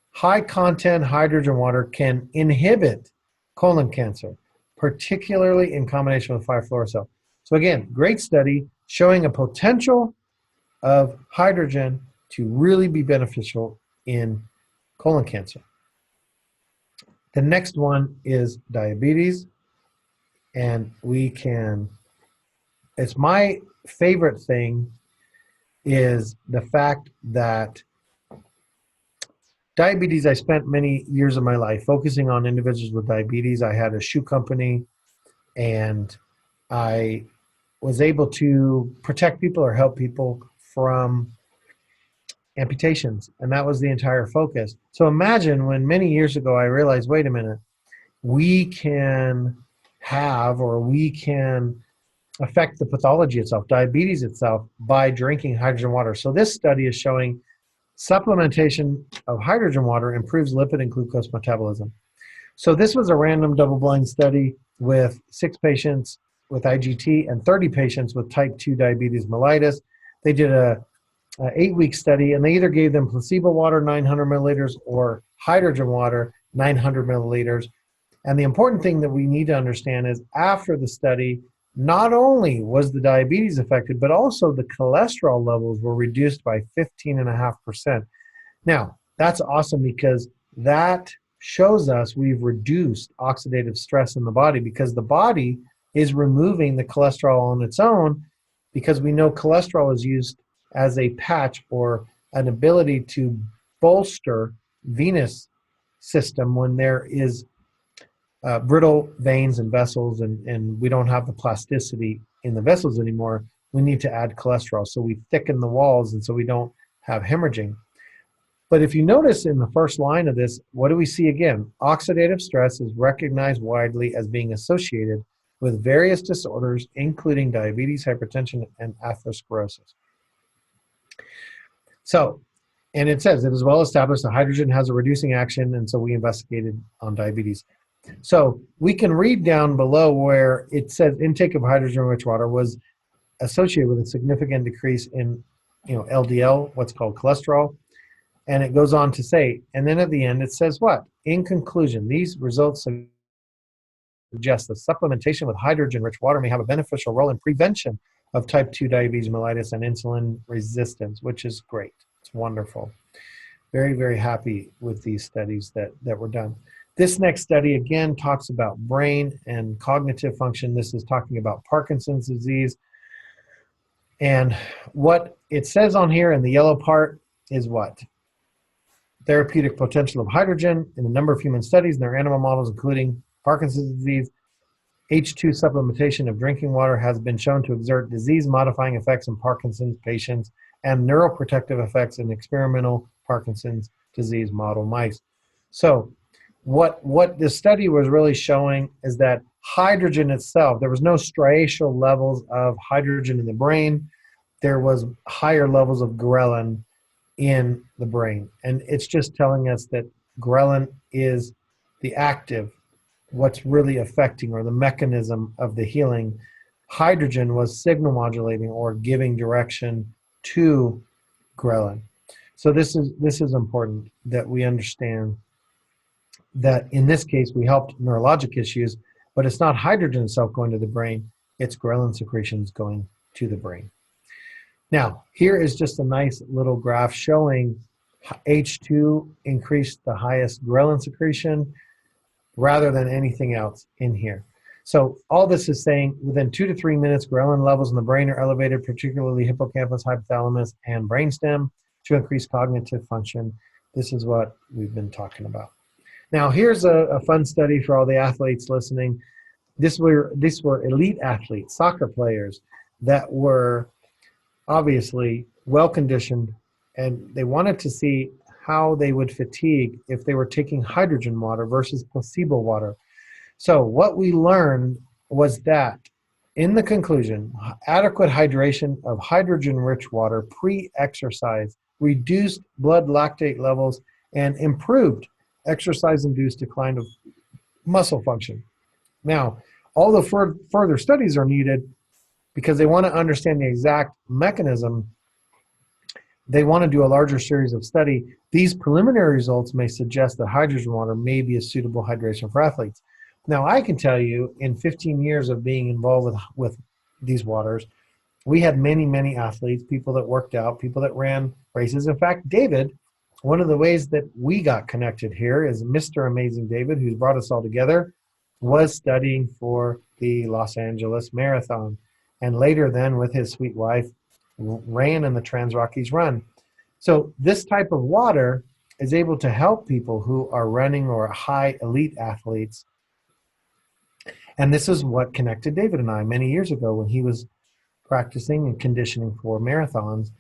S2: high content hydrogen water can inhibit colon cancer, particularly in combination with 5-fluorouracil. So again, great study showing a potential of hydrogen to really be beneficial in colon cancer. The next one is diabetes, and it's my favorite thing is the fact that diabetes, I spent many years of my life focusing on individuals with diabetes. I had a shoe company, and I was able to protect people or help people from amputations, and that was the entire focus. So imagine when many years ago I realized, wait a minute, we can affect the pathology itself, diabetes itself, by drinking hydrogen water. So this study is showing supplementation of hydrogen water improves lipid and glucose metabolism. So this was a random double-blind study with 6 patients with IGT and 30 patients with type 2 diabetes mellitus. They did a 8-week study, and they either gave them placebo water 900 milliliters or hydrogen water 900 milliliters. And the important thing that we need to understand is after the study, not only was the diabetes affected, but also the cholesterol levels were reduced by 15.5%. Now, that's awesome because that shows us we've reduced oxidative stress in the body, because the body is removing the cholesterol on its own, because we know cholesterol is used as a patch or an ability to bolster venous system when there is brittle veins and vessels, and we don't have the plasticity in the vessels anymore. We need to add cholesterol, so we thicken the walls, and so we don't have hemorrhaging. But if you notice in the first line of this, what do we see again? Oxidative stress is recognized widely as being associated with various disorders, including diabetes, hypertension, and atherosclerosis. So, and it says it is well established that hydrogen has a reducing action, and so we investigated on diabetes. So we can read down below where it says intake of hydrogen-rich water was associated with a significant decrease in, LDL, what's called cholesterol. And it goes on to say, and then at the end it says what? In conclusion, these results suggest that supplementation with hydrogen-rich water may have a beneficial role in prevention of type 2 diabetes mellitus and insulin resistance, which is great. It's wonderful. Very, very happy with these studies that were done. This next study, again, talks about brain and cognitive function. This is talking about Parkinson's disease. And what it says on here in the yellow part is what? Therapeutic potential of hydrogen in a number of human studies in their animal models, including Parkinson's disease. H2 supplementation of drinking water has been shown to exert disease-modifying effects in Parkinson's patients and neuroprotective effects in experimental Parkinson's disease model mice. So what this study was really showing is that hydrogen itself, there was no striatal levels of hydrogen in the brain. There was higher levels of ghrelin in the brain. And it's just telling us that ghrelin is the active, what's really affecting, or the mechanism of the healing. Hydrogen was signal modulating or giving direction to ghrelin. So this is important that we understand that in this case we helped neurologic issues, but it's not hydrogen itself going to the brain, it's ghrelin secretions going to the brain. Now, here is just a nice little graph showing H2 increased the highest ghrelin secretion rather than anything else in here. So all this is saying within 2 to 3 minutes, ghrelin levels in the brain are elevated, particularly hippocampus, hypothalamus, and brainstem, to increase cognitive function. This is what we've been talking about. Now, here's a fun study for all the athletes listening. These were elite athletes, soccer players that were obviously well-conditioned, and they wanted to see how they would fatigue if they were taking hydrogen water versus placebo water. So what we learned was that in the conclusion, adequate hydration of hydrogen-rich water pre-exercise reduced blood lactate levels and improved exercise-induced decline of muscle function. Now, all the further studies are needed because they want to understand the exact mechanism. They want to do a larger series of study. These preliminary results may suggest that hydrogen water may be a suitable hydration for athletes. Now, I can tell you, in 15 years of being involved with these waters, we had many, many athletes, people that worked out, people that ran races. In fact, David, one of the ways that we got connected here is Mr. Amazing David, who's brought us all together, was studying for the Los Angeles Marathon. And later then, with his sweet wife, ran in the Trans Rockies Run. So this type of water is able to help people who are running or high elite athletes. And this is what connected David and I many years ago when he was practicing and conditioning for marathons.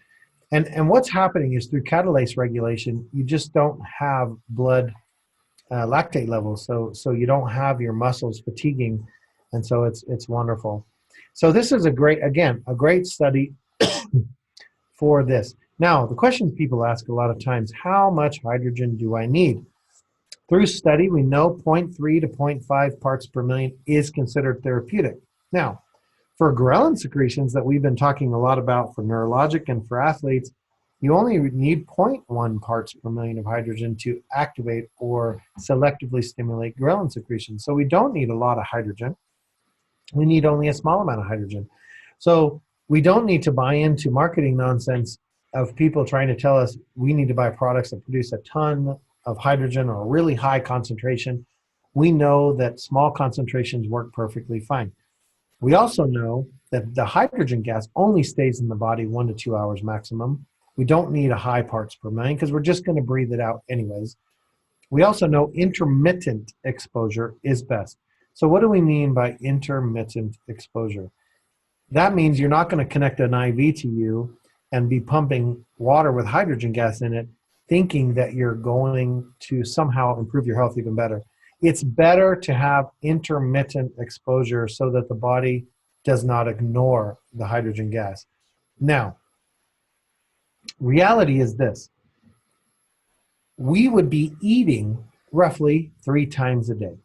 S2: And what's happening is through catalase regulation, you just don't have blood lactate levels. So you don't have your muscles fatiguing. And so it's wonderful. So this is a great study for this. Now, the questions people ask a lot of times, how much hydrogen do I need? Through study, we know 0.3 to 0.5 parts per million is considered therapeutic. Now, for ghrelin secretions that we've been talking a lot about for neurologic and for athletes, you only need 0.1 parts per million of hydrogen to activate or selectively stimulate ghrelin secretion. So we don't need a lot of hydrogen. We need only a small amount of hydrogen. So we don't need to buy into marketing nonsense of people trying to tell us we need to buy products that produce a ton of hydrogen or a really high concentration. We know that small concentrations work perfectly fine. We also know that the hydrogen gas only stays in the body 1 to 2 hours maximum. We don't need a high parts per million because we're just going to breathe it out anyways. We also know intermittent exposure is best. So what do we mean by intermittent exposure? That means you're not going to connect an IV to you and be pumping water with hydrogen gas in it thinking that you're going to somehow improve your health even better. It's better to have intermittent exposure so that the body does not ignore the hydrogen gas. Now, reality is this. We would be eating roughly 3 times a day.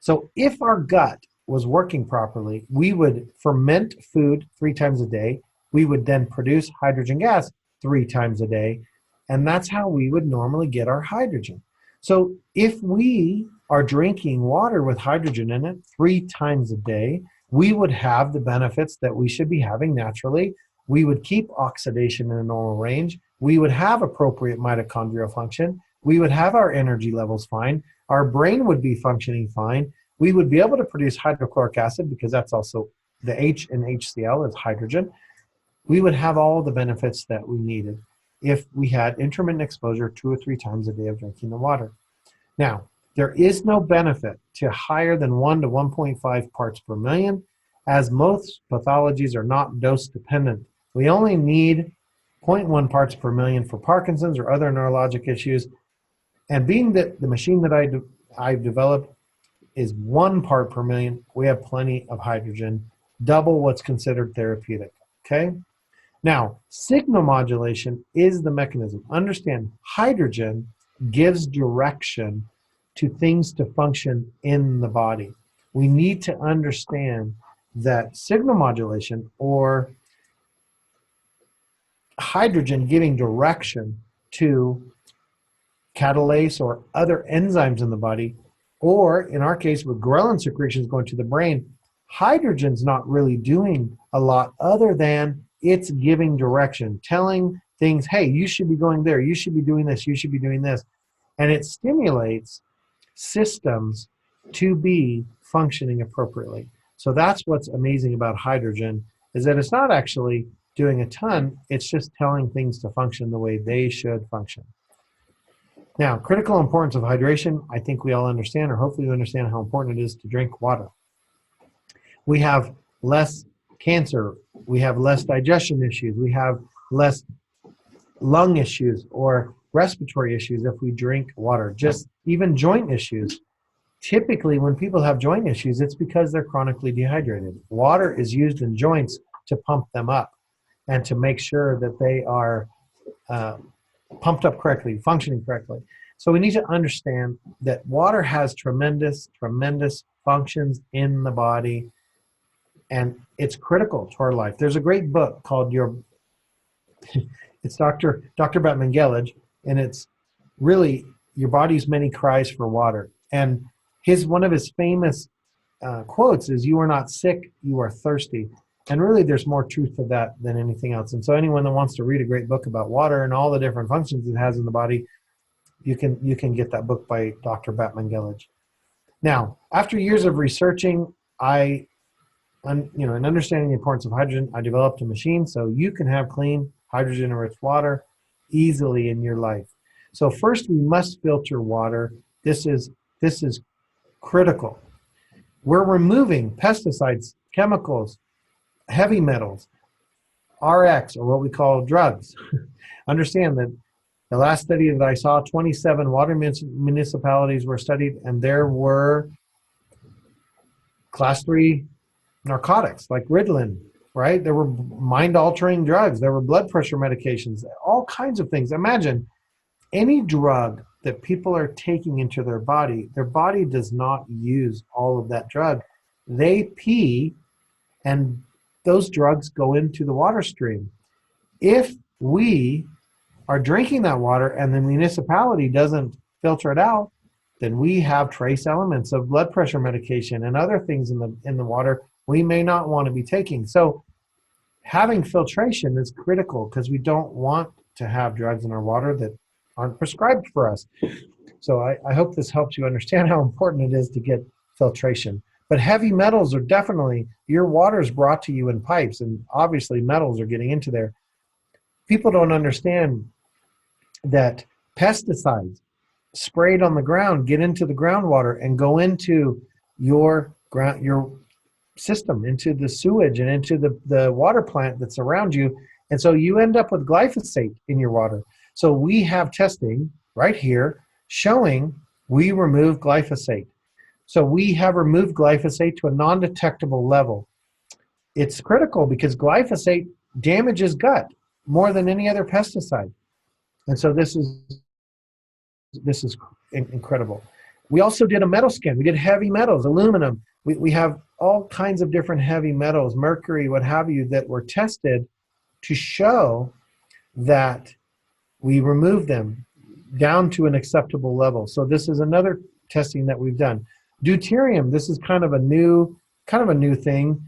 S2: So if our gut was working properly, we would ferment food 3 times a day. We would then produce hydrogen gas 3 times a day. And that's how we would normally get our hydrogen. So if we are drinking water with hydrogen in it 3 times a day, we would have the benefits that we should be having naturally. We would keep oxidation in a normal range. We would have appropriate mitochondrial function. We would have our energy levels fine. Our brain would be functioning fine. We would be able to produce hydrochloric acid because that's also the H in HCl is hydrogen. We would have all the benefits that we needed if we had intermittent exposure 2 or 3 times a day of drinking the water. Now, there is no benefit to higher than 1 to 1.5 parts per million, as most pathologies are not dose dependent. We only need 0.1 parts per million for Parkinson's or other neurologic issues. And being that the machine that I've developed is 1 part per million, we have plenty of hydrogen, double what's considered therapeutic, okay? Now, signal modulation is the mechanism. Understand, hydrogen gives direction to things to function in the body. We need to understand that signal modulation, or hydrogen giving direction to catalase or other enzymes in the body, or in our case with ghrelin secretions going to the brain, hydrogen's not really doing a lot other than it's giving direction, telling things, hey, you should be going there, you should be doing this, you should be doing this. And it stimulates systems to be functioning appropriately. So that's what's amazing about hydrogen, is that it's not actually doing a ton, it's just telling things to function the way they should function. Now, critical importance of hydration, I think we all understand, or hopefully we understand how important it is to drink water. We have less cancer, we have less digestion issues, we have less lung issues or respiratory issues if we drink water, just even joint issues. Typically, when people have joint issues, it's because they're chronically dehydrated. Water is used in joints to pump them up and to make sure that they are pumped up correctly, functioning correctly. So we need to understand that water has tremendous, tremendous functions in the body, and it's critical to our life. There's a great book called it's Dr. Batman-Gelage, and it's really Your Body's Many Cries for Water. And one of his famous quotes is, "You are not sick, you are thirsty." And really there's more truth to that than anything else. And so anyone that wants to read a great book about water and all the different functions it has in the body, you can get that book by Dr. Batman-Gelage. Now, after years of researching, and understanding the importance of hydrogen, I developed a machine so you can have clean hydrogen-enriched water easily in your life. So first, we must filter water. This is critical. We're removing pesticides, chemicals, heavy metals, RX, or what we call drugs. Understand that the last study that I saw, 27 water municipalities were studied, and there were class 3 narcotics like Ritalin, right? There were mind-altering drugs. There were blood pressure medications, all kinds of things. Imagine any drug that people are taking into their body does not use all of that drug. They pee, and those drugs go into the water stream. If we are drinking that water and the municipality doesn't filter it out, then we have trace elements of blood pressure medication and other things in the water we may not want to be taking. So having filtration is critical because we don't want to have drugs in our water that aren't prescribed for us. So I hope this helps you understand how important it is to get filtration. But heavy metals are definitely, your water is brought to you in pipes, and obviously metals are getting into there. People don't understand that pesticides sprayed on the ground get into the groundwater and go into your system, into the sewage and into the water plant that's around you. And so you end up with glyphosate in your water. So we have testing right here showing we remove glyphosate. So we have removed glyphosate to a non-detectable level. It's critical because glyphosate damages gut more than any other pesticide. And so this is incredible. We also did a metal scan. We did heavy metals, aluminum. We have all kinds of different heavy metals, mercury, what have you, that were tested to show that we remove them down to an acceptable level. So this is another testing that we've done. Deuterium, this is kind of a new thing,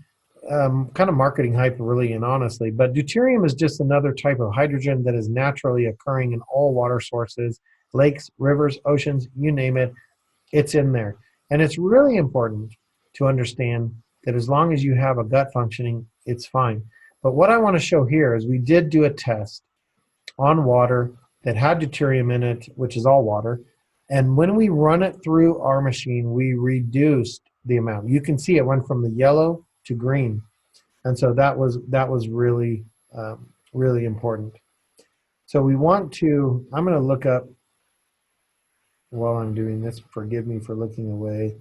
S2: kind of marketing hype, really and honestly. But deuterium is just another type of hydrogen that is naturally occurring in all water sources, lakes, rivers, oceans, you name it, it's in there. And it's really important to understand that as long as you have a gut functioning, it's fine. But what I want to show here is we did do a test on water that had deuterium in it, which is all water. And when we run it through our machine, we reduced the amount. You can see it went from the yellow to green. And so that was really, really important. So we want to, I'm going to look up while I'm doing this, forgive me for looking away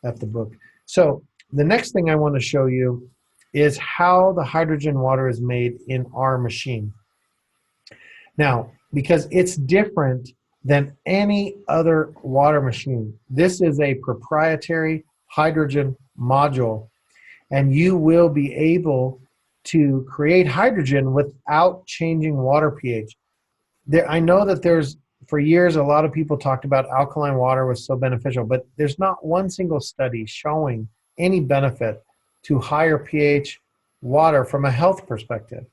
S2: at the book. So the next thing I want to show you is how the hydrogen water is made in our machine. Now, because it's different than any other water machine, this is a proprietary hydrogen module, and you will be able to create hydrogen without changing water pH. I know that for years, a lot of people talked about alkaline water was so beneficial, but there's not one single study showing any benefit to higher pH water from a health perspective.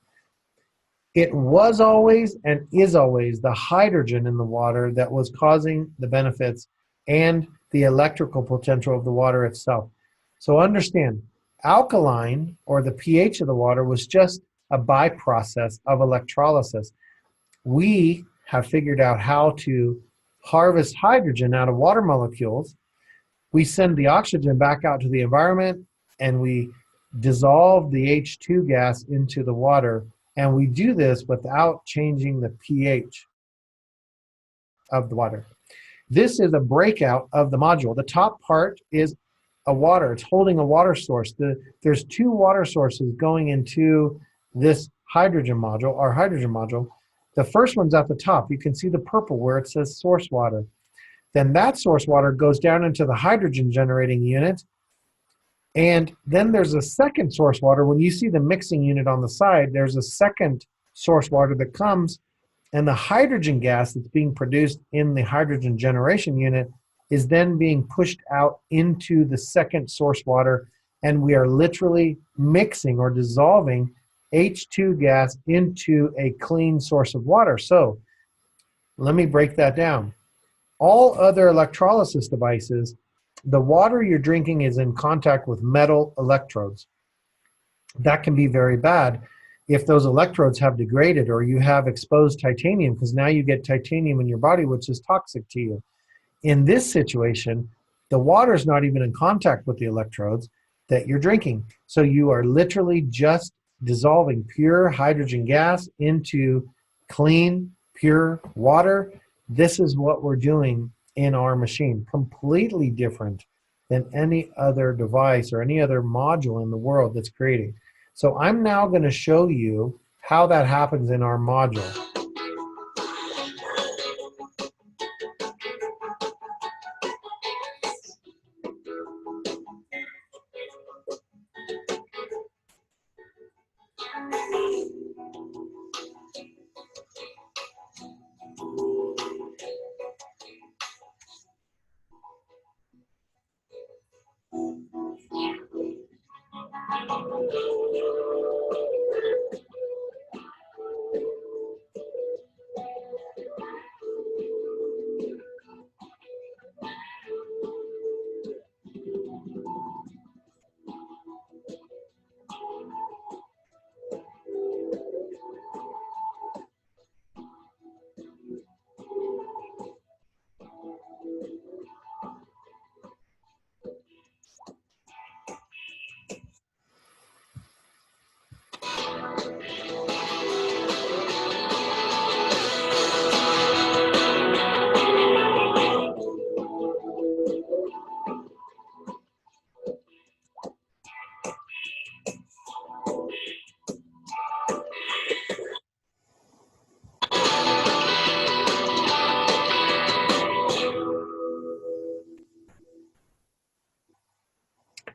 S2: It was always and is always the hydrogen in the water that was causing the benefits and the electrical potential of the water itself. So understand, alkaline, or the pH of the water, was just a byprocess of electrolysis. We have figured out how to harvest hydrogen out of water molecules. We send the oxygen back out to the environment, and we dissolve the H2 gas into the water, and we do this without changing the pH of the water. This is a breakout of the module. The top part is a water. It's holding a water source. There's two water sources going into this hydrogen module, our hydrogen module. The first one's at the top. You can see the purple where it says source water. Then that source water goes down into the hydrogen generating unit. And then there's a second source water. When you see the mixing unit on the side, there's a second source water that comes, and the hydrogen gas that's being produced in the hydrogen generation unit is then being pushed out into the second source water, and we are literally mixing or dissolving H2 gas into a clean source of water. So let me break that down. All other electrolysis devices, the water you're drinking is in contact with metal electrodes. That can be very bad if those electrodes have degraded or you have exposed titanium, because now you get titanium in your body, which is toxic to you. In this situation, the water is not even in contact with the electrodes that you're drinking. So you are literally just dissolving pure hydrogen gas into clean, pure water. This is what we're doing in our machine. Completely different than any other device or any other module in the world that's creating. So I'm now going to show you how that happens in our module.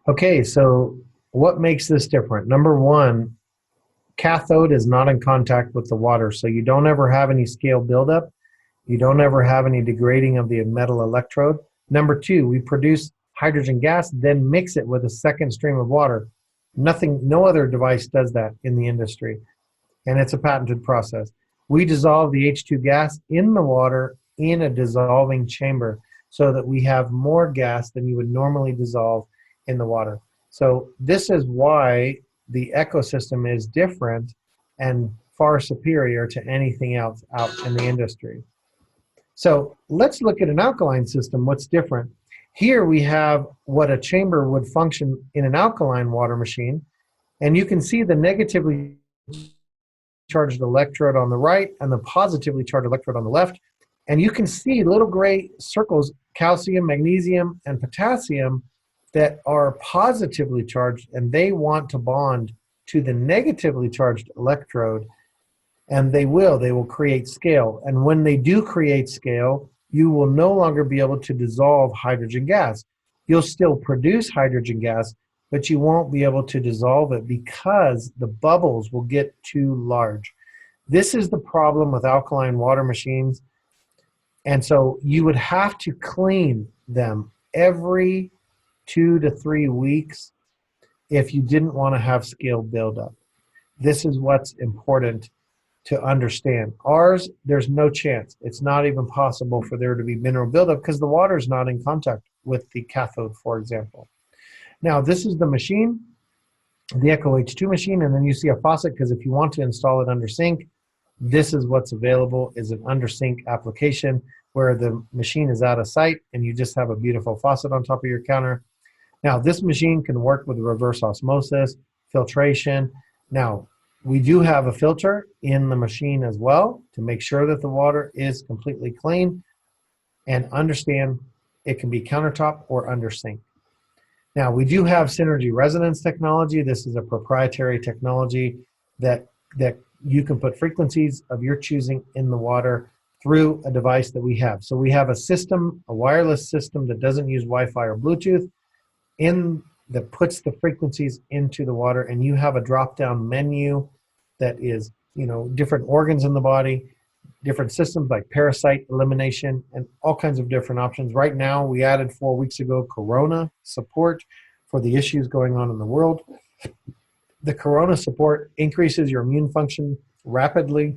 S2: Okay, so what makes this different? Number one, cathode is not in contact with the water, so you don't ever have any scale buildup. You don't ever have any degrading of the metal electrode. Number two, we produce hydrogen gas, then mix it with a second stream of water. No other device does that in the industry, and it's a patented process. We dissolve the H2 gas in the water in a dissolving chamber so that we have more gas than you would normally dissolve in the water. So this is why the ecosystem is different and far superior to anything else out in the industry. So let's look at an alkaline system. What's different? Here we have what a chamber would function in an alkaline water machine, and you can see the negatively charged electrode on the right and the positively charged electrode on the left. And you can see little gray circles, calcium, magnesium, and potassium, that are positively charged, and they want to bond to the negatively charged electrode, and they will create scale. And when they do create scale, you will no longer be able to dissolve hydrogen gas. You'll still produce hydrogen gas, but you won't be able to dissolve it because the bubbles will get too large. This is the problem with alkaline water machines. And so you would have to clean them every 2 to 3 weeks if you didn't want to have scale buildup. This is what's important to understand. Ours, there's no chance. It's not even possible for there to be mineral buildup because the water is not in contact with the cathode, for example. Now, this is the machine, the Echo H2 machine, and then you see a faucet because if you want to install it under sink, this is what's available, is an under sink application where the machine is out of sight and you just have a beautiful faucet on top of your counter. Now, this machine can work with reverse osmosis, filtration. Now, we do have a filter in the machine as well to make sure that the water is completely clean, and understand it can be countertop or under sink. Now, we do have synergy resonance technology. This is a proprietary technology that you can put frequencies of your choosing in the water through a device that we have. So we have a system, a wireless system that doesn't use Wi-Fi or Bluetooth, that puts the frequencies into the water, and you have a drop-down menu that is, different organs in the body, different systems like parasite elimination, and all kinds of different options. Right now, we added 4 weeks ago Corona support for the issues going on in the world. The Corona support increases your immune function rapidly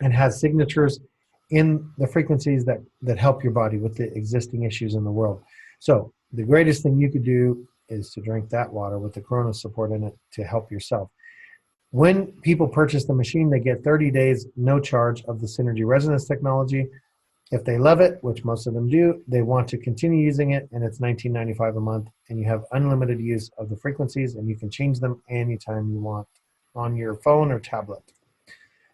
S2: and has signatures in the frequencies that help your body with the existing issues in the world. So the greatest thing you could do is to drink that water with the Corona support in it to help yourself. When people purchase the machine, they get 30 days, no charge, of the synergy resonance technology. If they love it, which most of them do, they want to continue using it, and it's $19.95 a month, and you have unlimited use of the frequencies, and you can change them anytime you want on your phone or tablet.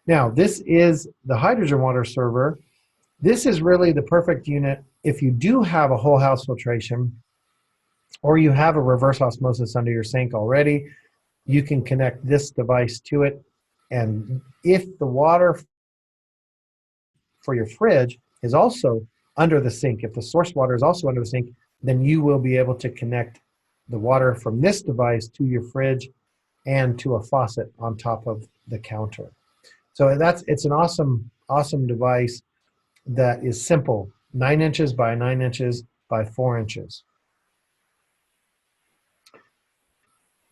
S2: Now, this is the hydrogen water server. This is really the perfect unit if you do have a whole house filtration, or you have a reverse osmosis under your sink already. You can connect this device to it, and if the water for your fridge is also under the sink, if the source water is also under the sink, then you will be able to connect the water from this device to your fridge and to a faucet on top of the counter. So it's an awesome device that is simple, 9 inches by 9 inches by 4 inches.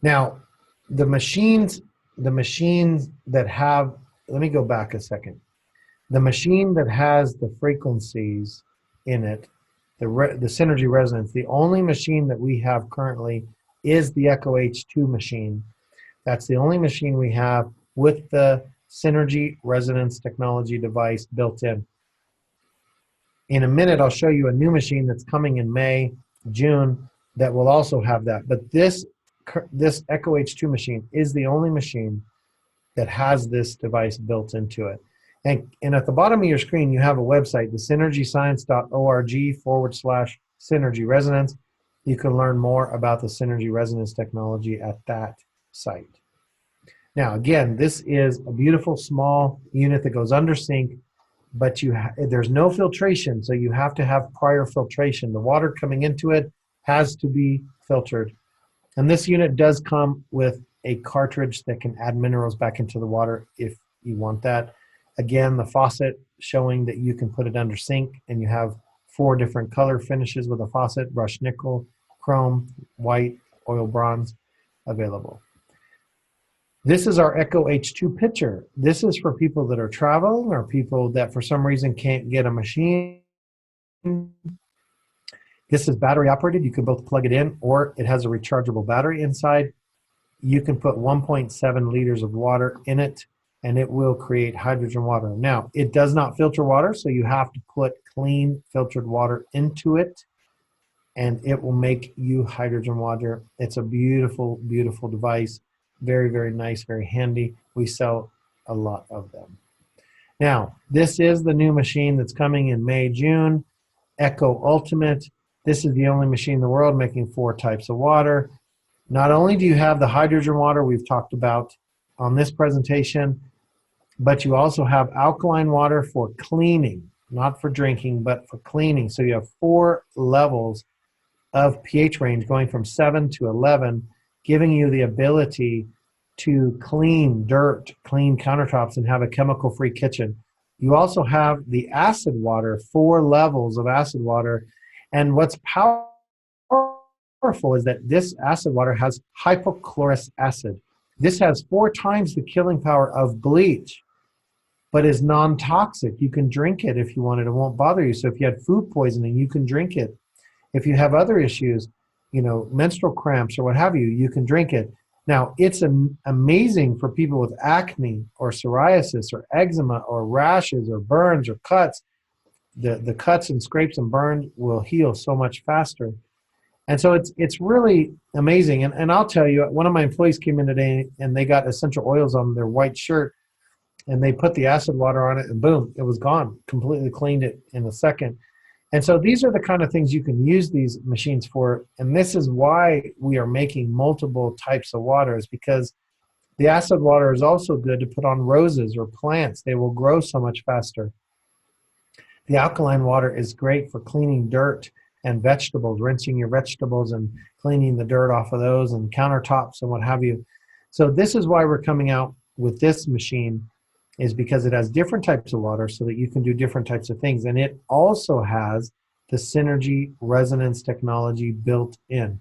S2: Now, the machines that have, let me go back a second. The machine that has the frequencies in it, the synergy resonance, the only machine that we have currently is the Echo H2 machine. That's the only machine we have with the synergy resonance technology device built in. In a minute, I'll show you a new machine that's coming in May, June, that will also have that. But this Echo H2 machine is the only machine that has this device built into it. And at the bottom of your screen, you have a website, thesynergyscience.org/synergy resonance. You can learn more about the synergy resonance technology at that site. Now, again, this is a beautiful small unit that goes under sink, but there's no filtration, so you have to have prior filtration. The water coming into it has to be filtered. And this unit does come with a cartridge that can add minerals back into the water if you want that. Again, the faucet showing that you can put it under sink, and you have 4 different color finishes with a faucet: brushed nickel, chrome, white, oil bronze available. This is our Echo H2 pitcher. This is for people that are traveling or people that for some reason can't get a machine. This is battery operated. You can both plug it in, or it has a rechargeable battery inside. You can put 1.7 liters of water in it, and it will create hydrogen water. Now, it does not filter water, so you have to put clean filtered water into it, and it will make you hydrogen water. It's a beautiful, beautiful device. Very, very nice, very handy. We sell a lot of them. Now, this is the new machine that's coming in May, June, Echo Ultimate. This is the only machine in the world making 4 types of water. Not only do you have the hydrogen water we've talked about on this presentation, but you also have alkaline water for cleaning, not for drinking, but for cleaning. So you have 4 levels of pH range going from 7 to 11, giving you the ability to clean dirt, clean countertops, and have a chemical-free kitchen. You also have the acid water, 4 levels of acid water. And what's powerful is that this acid water has hypochlorous acid. This has 4 times the killing power of bleach, but is non-toxic. You can drink it if you want it. It won't bother you. So if you had food poisoning, you can drink it. If you have other issues, menstrual cramps or what have you, you can drink it. Now, it's amazing for people with acne or psoriasis or eczema or rashes or burns or cuts. The cuts and scrapes and burns will heal so much faster. And so it's really amazing. And I'll tell you, one of my employees came in today and they got essential oils on their white shirt, and they put the acid water on it, and boom, it was gone. Completely cleaned it in a second. And so these are the kind of things you can use these machines for. And this is why we are making multiple types of waters, because the acid water is also good to put on roses or plants. They will grow so much faster. The alkaline water is great for cleaning dirt and vegetables, rinsing your vegetables and cleaning the dirt off of those and countertops and what have you. So this is why we're coming out with this machine, is because it has different types of water so that you can do different types of things. And it also has the synergy resonance technology built in.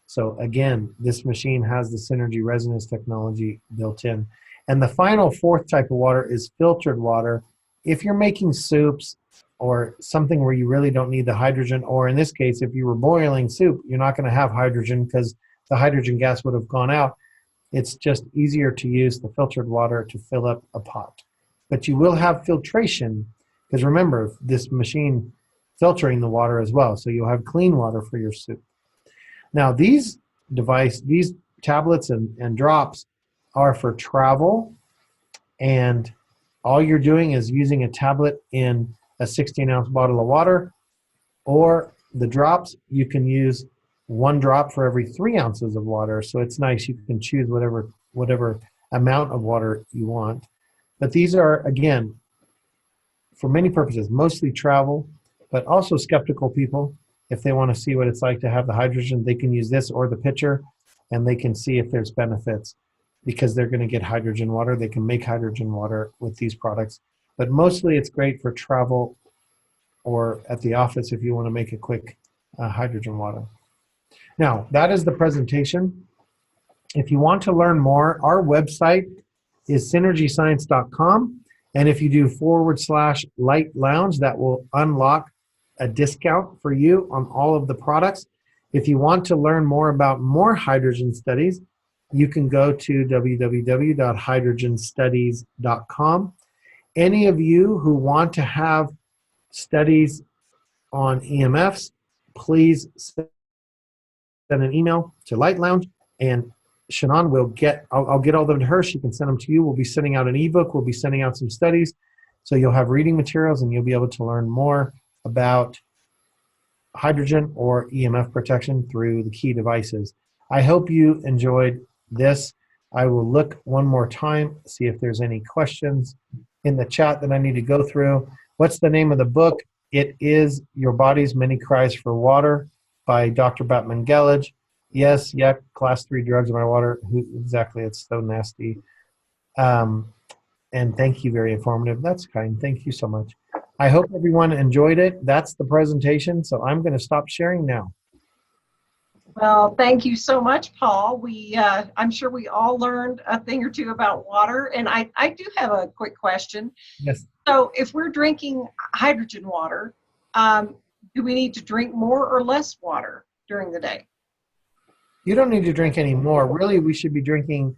S2: So again, this machine has the synergy resonance technology built in. And the final 4th type of water is filtered water. If you're making soups or something where you really don't need the hydrogen, or in this case, if you were boiling soup, you're not going to have hydrogen because the hydrogen gas would have gone out. It's just easier to use the filtered water to fill up a pot. But you will have filtration, because remember, this machine filtering the water as well, so you'll have clean water for your soup. Now, these tablets and drops are for travel, and all you're doing is using a tablet in a 16-ounce bottle of water, or the drops, you can use 1 drop for every 3 ounces of water. So it's nice. You can choose whatever amount of water you want. But these are, again, for many purposes, mostly travel, but also skeptical people. If they want to see what it's like to have the hydrogen, they can use this or the pitcher, and they can see if there's benefits, because they're going to get hydrogen water. They can make hydrogen water with these products. But mostly it's great for travel or at the office if you want to make a quick hydrogen water. Now, that is the presentation. If you want to learn more, our website is synergyscience.com. And if you do /Light Lounge, that will unlock a discount for you on all of the products. If you want to learn more about more hydrogen studies, you can go to www.hydrogenstudies.com. Any of you who want to have studies on EMFs, please send an email to Light Lounge, and Shannon will I'll get all of them to her. She can send them to you. We'll be sending out an ebook. We'll be sending out some studies. So you'll have reading materials, and you'll be able to learn more about hydrogen or EMF protection through the key devices. I hope you enjoyed this. I will look one more time, see if there's any questions in the chat that I need to go through. What's the name of the book? It is Your Body's Many Cries for Water by Dr. Batman Gelage. Yes, yeah, class 3 drugs in my water. Exactly, it's so nasty. Um, and thank you, very informative. That's kind. Thank you so much. I hope everyone enjoyed it. That's the presentation, so I'm going to stop sharing now.
S1: Well, thank you so much, Paul. I'm sure we all learned a thing or two about water. And I do have a quick question.
S2: Yes.
S1: So if we're drinking hydrogen water, um, do we need to drink more or less water during the day?
S2: You don't need to drink any more. Really, we should be drinking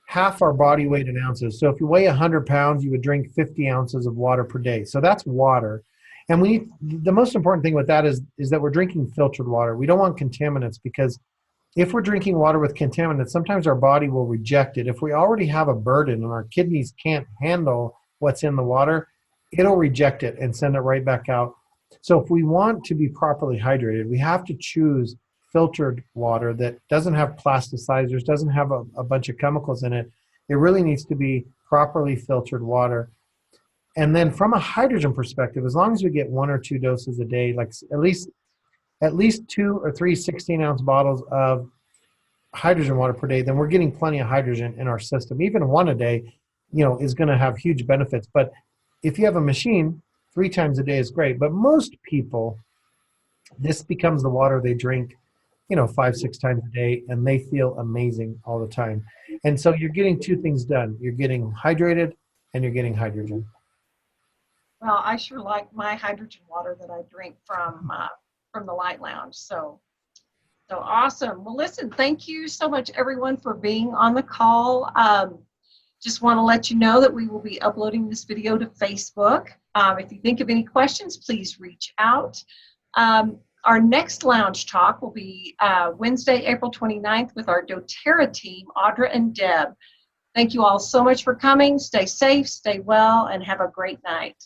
S2: half our body weight in ounces. So if you weigh 100 pounds, you would drink 50 ounces of water per day. So that's water. And the most important thing with that is that we're drinking filtered water. We don't want contaminants, because if we're drinking water with contaminants, sometimes our body will reject it. If we already have a burden and our kidneys can't handle what's in the water, it'll reject it and send it right back out. So if we want to be properly hydrated, we have to choose filtered water that doesn't have plasticizers, doesn't have a bunch of chemicals in it. It really needs to be properly filtered water. And then from a hydrogen perspective, as long as we get 1 or 2 doses a day, like at least 2 or 3 16-ounce bottles of hydrogen water per day, then we're getting plenty of hydrogen in our system. Even 1 a day, is going to have huge benefits. But if you have a machine, 3 times a day is great. But most people, this becomes the water they drink, 5, 6 times a day, and they feel amazing all the time. And so you're getting 2 things done. You're getting hydrated and you're getting hydrogen.
S1: Well, I sure like my hydrogen water that I drink from the Light Lounge. So awesome. Well, listen, thank you so much, everyone, for being on the call. Just want to let you know that we will be uploading this video to Facebook. If you think of any questions, please reach out. Our next lounge talk will be Wednesday, April 29th with our doTERRA team, Audra and Deb. Thank you all so much for coming. Stay safe, stay well, and have a great night.